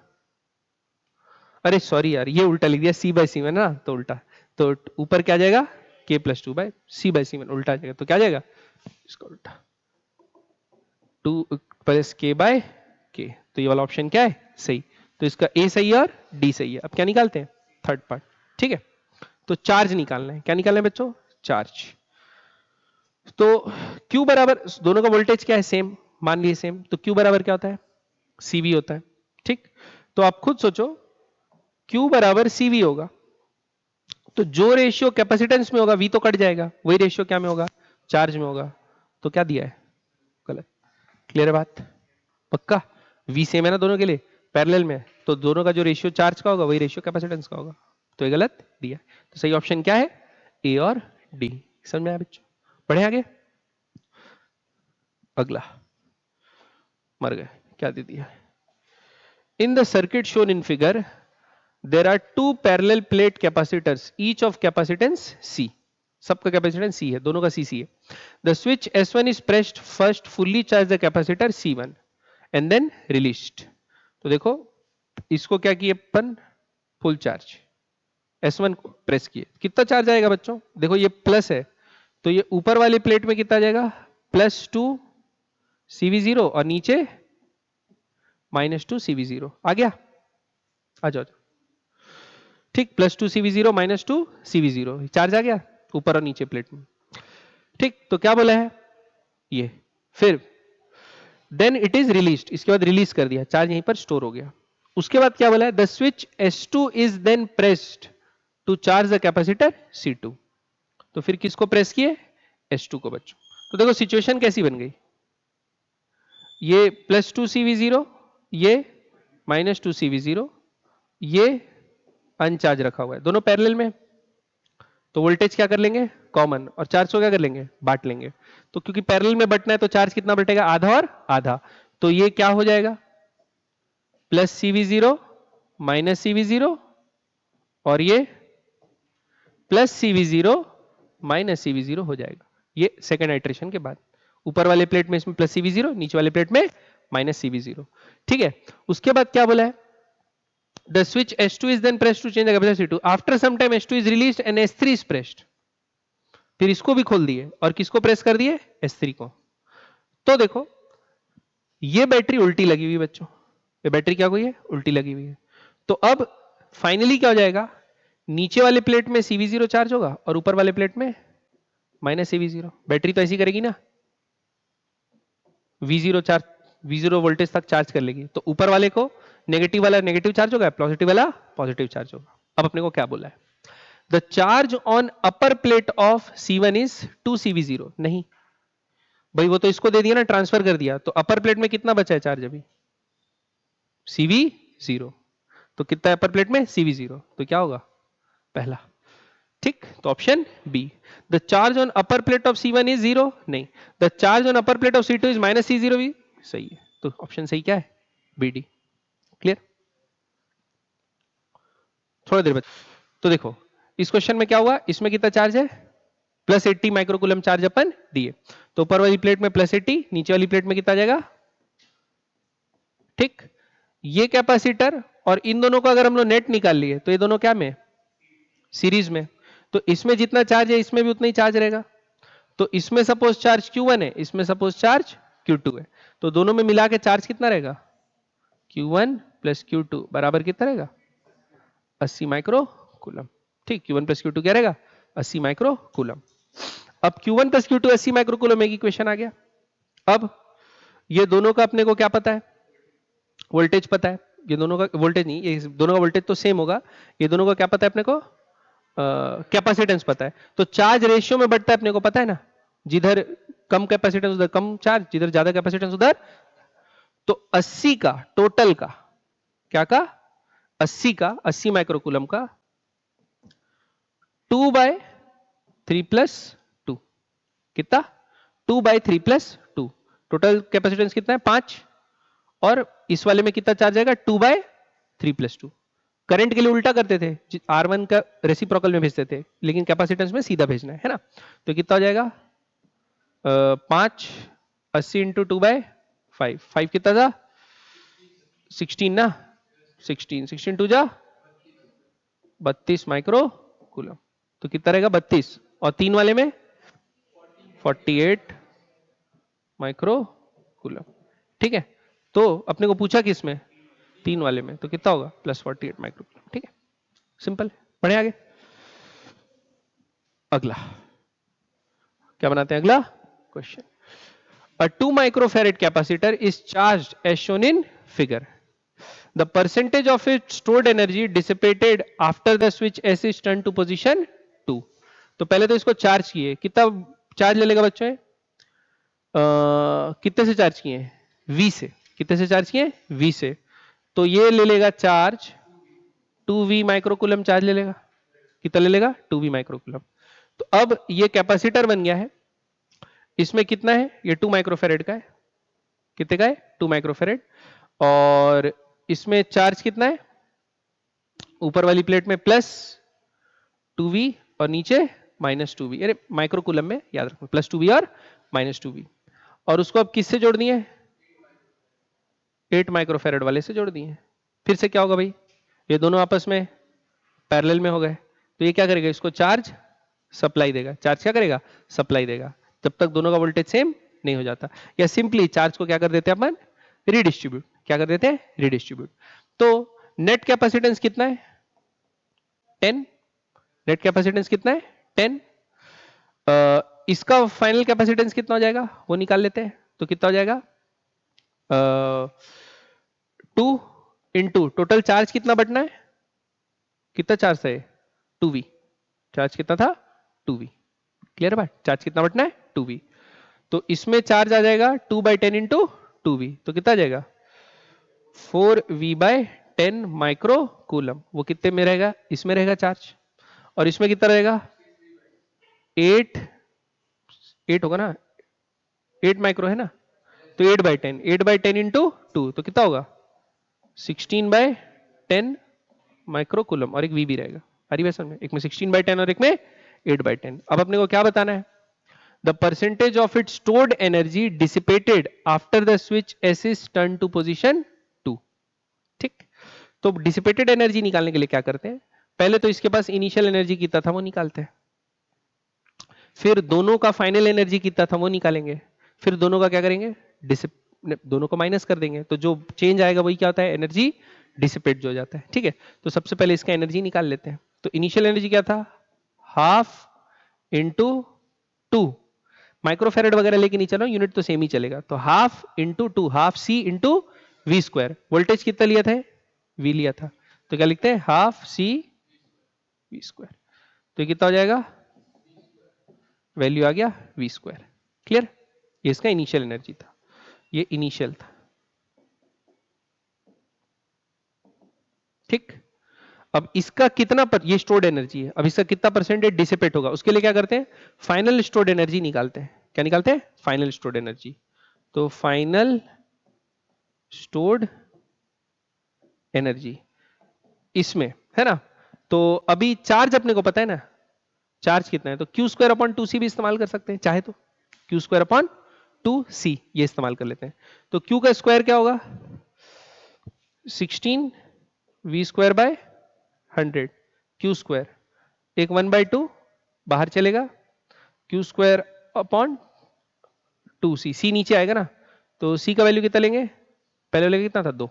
अरे सॉरी यार ये उल्टा लिख दिया C/C1 ना, तो उल्टा, तो ऊपर क्या जाएगा K प्लस 2 बाय C/C1 उल्टा जाएगा, तो क्या जाएगा इसका उल्टा 2 प्लस K/K, तो ये वाला ऑप्शन क्या है सही, तो इसका A सही है और D सही है। अब क्या निकालते हैं थर्ड पार्ट, ठीक है, तो चार्ज निकालना है, क्या निकालना है बच्चों चार्ज। तो Q बराबर, दोनों का वोल्टेज क्या है सेम, मान लिए सेम, तो Q बराबर क्या होता है CV होता है। ठीक, तो आप खुद सोचो Q बराबर CV होगा, तो जो रेशियो कैपेसिटेंस में होगा V तो कट जाएगा, वही रेशियो क्या में होगा चार्ज में होगा, तो क्या दिया है गलत। क्लियर है बात, पक्का V सेम है ना दोनों के लिए, पैरेलल में, तो दोनों का जो रेशियो चार्ज का होगा वही रेशियो कैपेसिटेंस का होगा, तो ये गलत दिया। तो सही ऑप्शन क्या है A और D। समझ में आया बच्चों, बढ़े आगे। अगला मर गए, क्या दे दिया, in the circuit shown in figure there are two parallel plate capacitors each of capacitance C, सबका कैपेसिटेंस C है, दोनों का CC है। The switch S1 is pressed first fully charge the capacitor C1 and then released। तो देखो इसको क्या किए अपन फुल चार्ज, S1 को प्रेस किए, कितना चार्ज आएगा बच्चों, देखो ये प्लस है, तो ये ऊपर वाली प्लेट में कितना जाएगा +2 CV0 और नीचे -2 CV0, आ गया, आ जाओ, ठीक, +2 CV0 -2 CV0, चार्ज आ गया ऊपर और नीचे प्लेट में। ठीक, तो क्या बोला है ये, फिर देन इट इज रिलीज्ड, इसके बाद रिलीज कर दिया, चार्ज यहीं पर स्टोर हो गया। उसके बाद क्या बोला है, the switch S2 is then pressed to charge the capacitor C2, तो फिर किसको प्रेस किए S2 को बच्चों। तो देखो सिचुएशन कैसी बन गई, ये +2 CV0, ये -2CV0, ये अनचार्ज रखा हुआ है, दोनों पैरेलल में, तो वोल्टेज क्या कर लेंगे कॉमन, और चार्ज को क्या कर लेंगे बांट लेंगे। तो क्योंकि पैरेलल में बटना है तो चार्ज कितना बटेगा आधा और आधा, तो ये क्या हो जाएगा +CV0 -CV0, और ये +CV0 -CV0 हो जाएगा। ये सेकेंड आइट्रेशन के बाद, ऊपर वाले प्लेट में इसमें +CV0, नीचे वाले प्लेट में -CV0। ठीक है, उसके बाद क्या बोला है, the switch S2 is then pressed to change the capacity to, after some time S2 is released and S3 is pressed। फिर इसको भी खोल दिए और किसको प्रेस कर दिए S3 को। तो देखो ये बैटरी उल्टी लगी हुई है बच्चों, ये बैटरी क्या हुई है उल्टी लगी हुई है। तो अब फाइनली क्या हो जाएगा, नीचे वाले प्लेट में CV0 चार्ज होगा और ऊपर वाले प्लेट में -CV0। बैटरी तो ऐसी करेगी ना, V0 वोल्टेज तक चार्ज कर लेगी, तो ऊपर वाले को नेगेटिव वाला नेगेटिव चार्ज होगा, पॉजिटिव वाला पॉजिटिव चार्ज होगा। अब अपने को क्या बोला है, the charge on upper plate of C1 is 2CV0। नहीं भाई, वो तो इसको दे दिया ना, ट्रांसफर कर दिया, तो अपर प्लेट में कितना बचा है चार्ज अभी CV0, तो कितना है अपर प्लेट में CV0, तो क्या होगा पहला। ठीक, तो option B, the charge on upper plate of C1 is 0। नहीं, the charge on upper plate of C2 is -C0 भी सही है, तो ऑप्शन सही क्या है BD। क्लियर, थोड़ा देर बाद। तो देखो इस क्वेश्चन में क्या हुआ, इसमें कितना चार्ज है +80 माइक्रोकूलम चार्ज अपन दिए, तो ऊपर वाली प्लेट में +80, नीचे वाली प्लेट में कितना जाएगा। ठीक, ये कैपेसिटर और इन दोनों को अगर हम लोग नेट निकाल लिए तो ये दोनों क्या में सीरीज में, तो इसमें जितना चार्ज है इसमें भी उतना ही चार्ज रहेगा। तो इसमें सपोज चार्ज Q1 है, इसमें सपोज चार्ज Q2 है, तो दोनों में मिला के चार्ज कितना रहेगा Q1 + Q2 बराबर कितना रहेगा 80 माइक्रोकूलम। ठीक, Q1 + Q2 क्या रहेगा 80 माइक्रोकूलम। अब Q1 + Q2 80 माइक्रोकूलम, एक इक्वेशन आ गया। अब ये दोनों का अपने को क्या पता है, वोल्टेज पता है, ये दोनों का वोल्टेज नहीं, ये दोनों का वोल्टेज तो सेम होगा, ये दोनों का क्या पता है अपने को कैपेसिटेंस पता है। तो चार्ज रेशियो में बढ़ता है अपने को पता है ना, जिधर कम कैपेसिटेंस उधर कम चार्ज, जिधर ज्यादा कैपेसिटेंस उधर। तो 80 का टोटल का क्या का 80 का 80 माइक्रोकूलम का 2/3 + 2 कितना 2/3 + 2, टोटल कैपेसिटेंस कितना है 5, और इस वाले में कितना चार्ज आएगा 2/3 + 2। करंट के लिए उल्टा करते थे, R1 का रेसिप्रोकल में भेजते थे, लेकिन कैपेसिटेंस में सीधा भेजना है ना। तो कितना हो जाएगा 5 80 × 2/5, 5 कितना था 16 ना, 16 2 जा 32 माइक्रोकूलम, तो कितना रहेगा 32, और 3 वाले में 48 माइक्रोकूलम। ठीक है, तो अपने को पूछा किस में 3 वाले में, तो कितना होगा +48 माइक्रोकूलम। ठीक है, सिंपल, पढ़े आगे। अगला क्या बनाते हैं, अगला question, a 2 microfarad capacitor is charged as shown in figure, the percentage of its stored energy dissipated after the switch S is turned to position 2। तो पहले तो इसको चार्ज किए, कितना चार्ज ले लेगा बच्चों कितने से चार्ज किए V से, कितने से चार्ज किए V से, तो ये ले लेगा चार्ज 2V माइक्रोकूलम चार्ज ले लेगा, कितना ले लेगा 2V माइक्रोकूलम। तो अब ये कैपेसिटर बन गया है, इसमें कितना है ये 2 माइक्रोफेरेड का है, कितने का है 2 माइक्रोफेरेड, और इसमें चार्ज कितना है ऊपर वाली प्लेट में +2V और नीचे -2V, अरे माइक्रोकूलम में याद रखो +2V और -2V, और उसको अब किससे जोड़ दिए 8 माइक्रोफेरेड वाले से जोड़ दिए। फिर से क्या होगा भाई, ये दोनों आपस में पैरेलल में हो गए, तो ये क्या करेगा इसको चार्ज सप्लाई देगा, चार्ज क्या करेगा सप्लाई देगा, जब तक दोनों का वोल्टेज सेम नहीं हो जाता, या सिंपली चार्ज को क्या कर देते हैं अपन रिडिस्ट्रीब्यूट, क्या कर देते हैं रिडिस्ट्रीब्यूट। तो नेट कैपेसिटेंस कितना है 10, नेट कैपेसिटेंस कितना है 10, इसका फाइनल कैपेसिटेंस कितना हो जाएगा वो निकाल लेते हैं, तो कितना हो जाएगा 2 × टोटल चार्ज कितना बढ़ना है, कितना चार्ज है 2V, चार्ज कितना था 2V, क्लियर बात, चार्ज कितना बढ़ना है 2V, तो इसमें चार्ज आ जाएगा 2/10 × 2V, तो कितना आ जाएगा 4v/10 माइक्रो कूलम। वो कितने में रहेगा? इसमें रहेगा चार्ज, और इसमें कितना रहेगा? 8 होगा ना, 8 माइक्रो है ना, तो 8/10, 8/10 इंटू 2 तो कितना होगा? 16/10 माइक्रो कूलम, और एक वी भी रहेगा। हरी वैसन में एक में 16/10 और एक में 8/10। अब अपने को क्या बताना है? The percentage of it stored energy dissipated after the switch S is turn to position 2। ठीक, तो डिसिपेटेड एनर्जी निकालने के लिए क्या करते हैं? पहले तो इसके पास इनिशियल एनर्जी कितना था वो निकालते हैं, फिर दोनों का फाइनल एनर्जी कितना था वो निकालेंगे, फिर दोनों का क्या करेंगे? दोनों को माइनस कर देंगे, तो जो चेंज आएगा वही क्या होता है? एनर्जी डिसिपेट जो हो जाता है। ठीक है, तो सबसे पहले इसका एनर्जी निकाल लेते हैं। तो इनिशियल एनर्जी क्या था? हाफ इंटू 2, माइक्रोफेरेड वगैरह लेके नहीं चलो, यूनिट तो सेम ही चलेगा। तो half into 2, half C into V square. Voltage कितना लिया था? वी लिया था, तो क्या लिखते हैं? Half C V square. तो ये कितना हो जाएगा? वैल्यू आ गया वी स्क्वायर। क्लियर? ये इसका इनिशियल एनर्जी था, ये इनिशियल था। ठीक, अब इसका कितना ये स्टोर्ड एनर्जी है, अब इसका कितना परसेंटेज डिसिपेट होगा, उसके लिए क्या करते हैं? फाइनल स्टोर्ड एनर्जी निकालते हैं। क्या निकालते हैं? Final stored energy. तो फाइनल स्टोर्ड एनर्जी इसमें है ना, तो अभी चार्ज अपने को पता है ना, चार्ज कितना है, तो Q²/2c भी इस्तेमाल कर सकते हैं चाहे तो, Q²/2c ये इस्तेमाल कर लेते हैं। तो Q का स्क्वायर क्या होगा? 16v²/100 Q², एक 1/2 बाहर चलेगा, Q²/2c, c नीचे आएगा ना, तो c का वैल्यू कितना लेंगे? पहले वाले कितना था? 2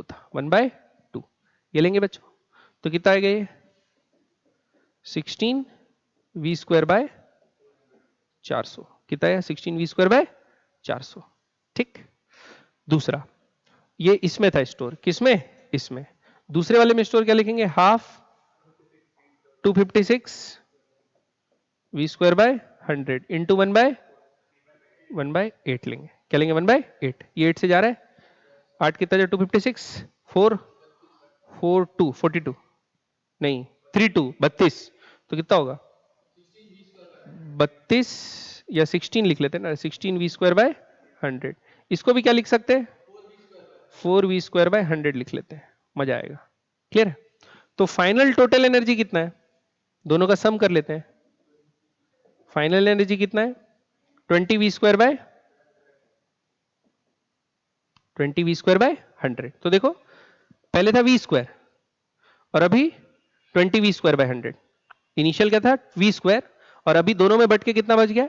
था, 1/2 ये लेंगे बच्चों, तो कितना आएगा ये? 16v²/400। कितना है? 16v²/400। ठीक, दूसरा ये इसमें था स्टोर, किसमें? इसमें। दूसरे वाले में स्टोर क्या लिखेंगे? हाफ 256v²/100 इंटू 1/8 लेंगे। क्या लेंगे? 1/8। ये 8 से जा रहा है, 8 कितना जा? 256, 4 4 2 42 नहीं 3 2 32, तो कितना होगा? 32 या 16 लिख लेते हैं ना, 16v²/100। इसको भी क्या लिख सकते हैं? 4v²/100 लिख लेते हैं, मजा आएगा। क्लियर है? तो फाइनल टोटल एनर्जी कितना है? दोनों का सम कर लेते हैं। फाइनल एनर्जी कितना है? 20v²/100। तो देखो पहले था v², और अभी 20v²/100। इनिशियल क्या था? v², और अभी दोनों में बट के कितना बच गया?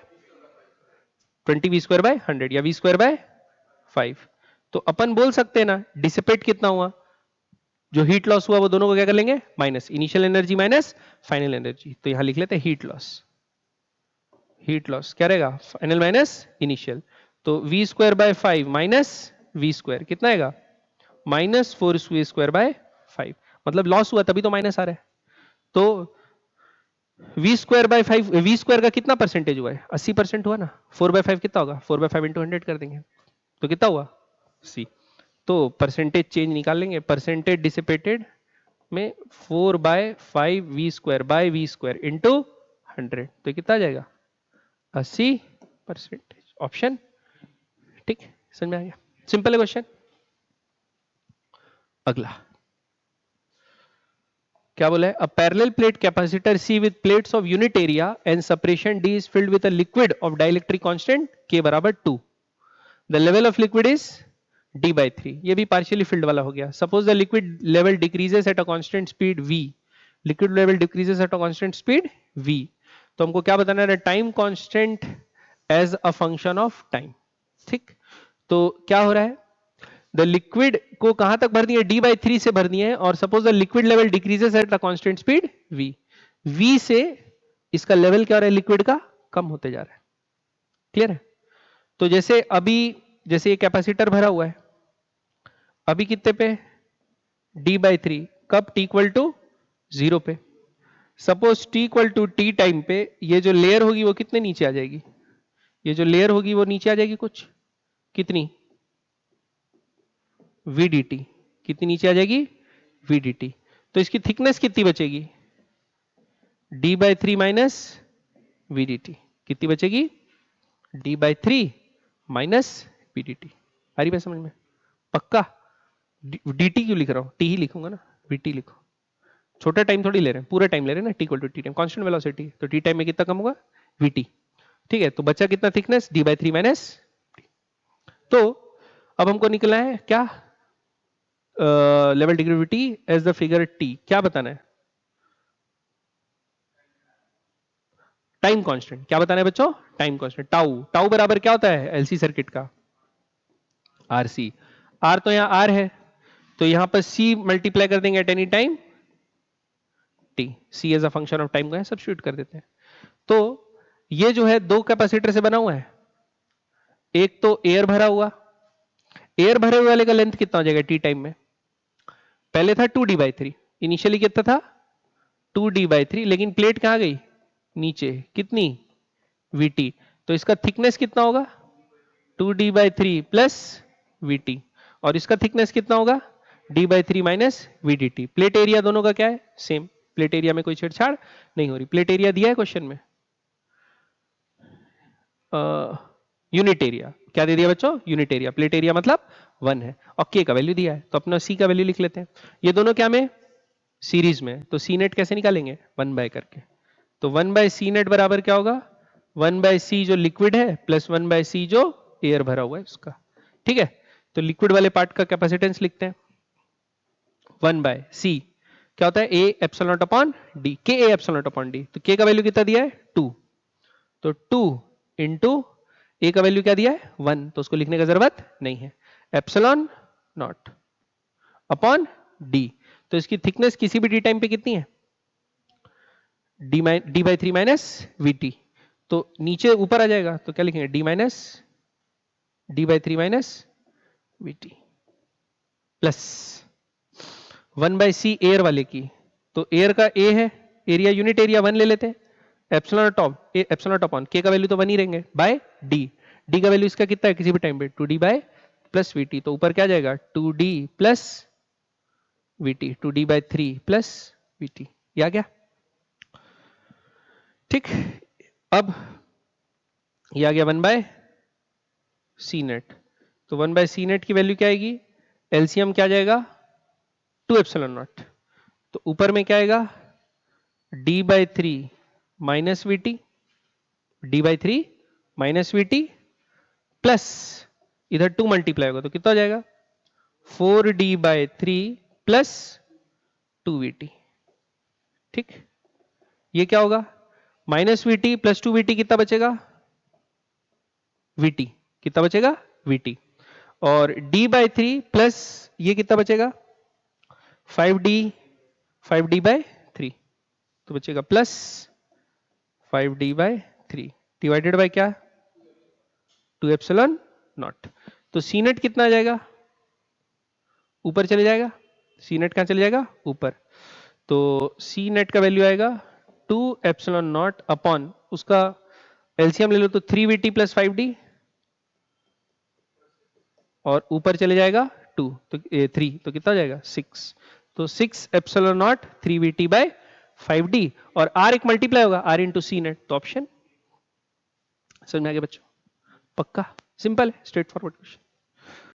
20v²/100 या v²/5। तो अपन बोल सकते हैं ना, डिसिपेट कितना हुआ, जो हीट लॉस हुआ वो दोनों को क्या कर लेंगे? Minus, initial energy minus final energy. तो यहां लिख लेते हैं हीट लॉस। हीट लॉस क्या रहेगा? Final minus initial. तो v²/5 माइनस v², कितना आएगा? -4v²/5। मतलब लॉस हुआ तभी तो माइनस आ रहा है। तो v²/5, v² का कितना परसेंटेज हुआ है? 80% हुआ ना। 4/5 कितना होगा? 4/5 इंटू 100 कर देंगे, तो कितना हुआ? c। तो परसेंटेज चेंज निकाल लेंगे, परसेंटेज डिसिपेटेड में 4/5 v²/v² इंटू 100, तो कितना आ जाएगा? 80%। ऑप्शन ठीक, समझ में आ गया? सिंपल है क्वेश्चन। अगला क्या बोला है? A parallel plate capacitor C with plates of unit area and separation D is filled with a liquid of dielectric constant K बराबर 2। The level of liquid is D/3। ये भी पार्शियली फिल्ड वाला हो गया। Suppose the liquid level decreases at a constant speed V। Liquid level decreases at a constant speed V। तो हमको क्या बताना है? Time constant as a function of time. ठीक, तो क्या हो रहा है? द लिक्विड को कहां तक भर दिया? D/3 से भर दिए हैं, और suppose the liquid level decreases at the constant speed V। V से इसका लेवल क्या हो रहा है? लिक्विड का कम होते जा रहा है। क्लियर है? तो जैसे अभी, जैसे ये कैपेसिटर भरा हुआ है, अभी कितने पे? D/3। कब? t=0 पे। सपोज t=t टाइम पे ये जो लेयर होगी वो कितने नीचे आ जाएगी? ये जो लेयर होगी वो नीचे आ जाएगी कुछ, कितनी? VDT, कितनी नीचे आ जाएगी? VDT। तो इसकी थिकनेस कितनी बचेगी? D/3 minus VDT। कितनी बचेगी? D/3 minus VDT। आ रही बात समझ में? पक्का? DT क्यों लिख रहा हूं? T ही लिखूंगा ना, VT लिखो। छोटा टाइम थोड़ी ले रहे हैं, पूरा टाइम ले रहे हैं ना, T equal to T time, constant velocity, तो T टाइम में कितना कम होगा? VT। ठीक है, तो बचा कितना थिकनेस? D/3 minus. तो अब हमको निकला है क्या? लेवल डिग्रेविटी एज द फिगर T। क्या बताना है? Time constant. क्या बताना है बच्चों? Time constant. टाउ, टाउ बराबर क्या होता है एलसी सर्किट का? आरसी। आर तो यहां आर है, तो यहां पर सी मल्टीप्लाई कर देंगे at any time T. C as a function of time को सब्स्टिट्यूट कर देते हैं। तो ये जो है दो कैपेसिटर से बना हुआ है। एक तो एयर भरा हुआ, एयर भरे हुए वाले का लेंथ कितना हो जाएगा टी टाइम में? पहले था 2D/3, इनिशियली कितना था? 2D/3, लेकिन प्लेट कहां गई? नीचे। कितनी? VT। तो इसका थिकनेस कितना होगा? 2D/3 plus VT। और इसका थिकनेस कितना होगा? D/3 minus VDT। Plate area दोनों का क्या है? सेम। प्लेट एरिया में कोई छेड़छाड़ नहीं हो रही। प्लेट एरिया दिया है क्वेश्चन में, यूनिट एरिया। क्या दे दिया बच्चों? Unit area. प्लेट एरिया मतलब 1 है, और K का वैल्यू दिया है, तो अपना C का वैल्यू लिख लेते हैं। ये दोनों क्या में? सीरीज में। तो C नेट कैसे निकालेंगे? 1 बाय करके। तो 1/C नेट बराबर क्या होगा? 1/C जो लिक्विड है प्लस 1/C जो एयर भरा हुआ है उसका। ठीक है, तो लिक्विड वाले पार्ट का कैपेसिटेंस लिखते हैं। 1/C क्या होता है? A epsilon not upon D। K A epsilon not upon D। तो K का वैल्यू कितना दिया है? 2। तो 2 इंटू A का वैल्यू क्या दिया है? 1, तो उसको लिखने का जरूरत नहीं है। Epsilon not upon D। तो इसकी थिकनेस किसी भी D टाइम पे कितनी है? D/3 minus VT। तो नीचे ऊपर आ जाएगा, तो क्या लिखेंगे? D/3 minus VT plus 1/C air वाले की। तो एयर का A है, एरिया यूनिट एरिया 1 ले लेते हैं। Epsilon top epsilon top on K का वैल्यू तो 1 ही रहेंगे बाय D। D का वैल्यू इसका कितना है किसी भी टाइम पे? 2D bye plus VT। तो ऊपर क्या जाएगा? 2D plus VT, 2D/3 plus VT। ये आ गया? ठीक। अब ये आ गया 1/C नेट। तो 1/C नेट की वैल्यू क्या आएगी? एलसीएम क्या जाएगा? 2 एप्सिलॉन नॉट। तो ऊपर में क्या आएगा? D/3 minus VT, D/3 minus VT plus इधर 2 मल्टीप्लाई होगा तो कितना हो जाएगा? 4D/3 plus 2VT। ठीक, ये क्या होगा? माइनस VT प्लस 2VT कितना बचेगा? VT कितना बचेगा? VT। और D/3 प्लस ये कितना बचेगा? 5D/3, तो बचेगा प्लस 5D/3 डिवाइडेड बाय क्या? 2 एप्सिलॉन नॉट। तो सी नेट कितना आ जाएगा? ऊपर चले जाएगा। सी नेट कहां चले जाएगा? ऊपर। तो सी नेट का वैल्यू आएगा 2 एप्सिलॉन नॉट अपॉन उसका एलसीएम ले लो तो 3VT प्लस 5D, और ऊपर चले जाएगा 2 तो 3, तो कितना हो जाएगा? 6। तो 6 epsilon not 3VT bye 5D, और R एक मल्टीप्लाई होगा R इंटू सी नेट। तो ऑप्शन समझ में आ गया बच्चों? पक्का? सिंपल है, स्ट्रेट फॉरवर्ड क्वेश्चन।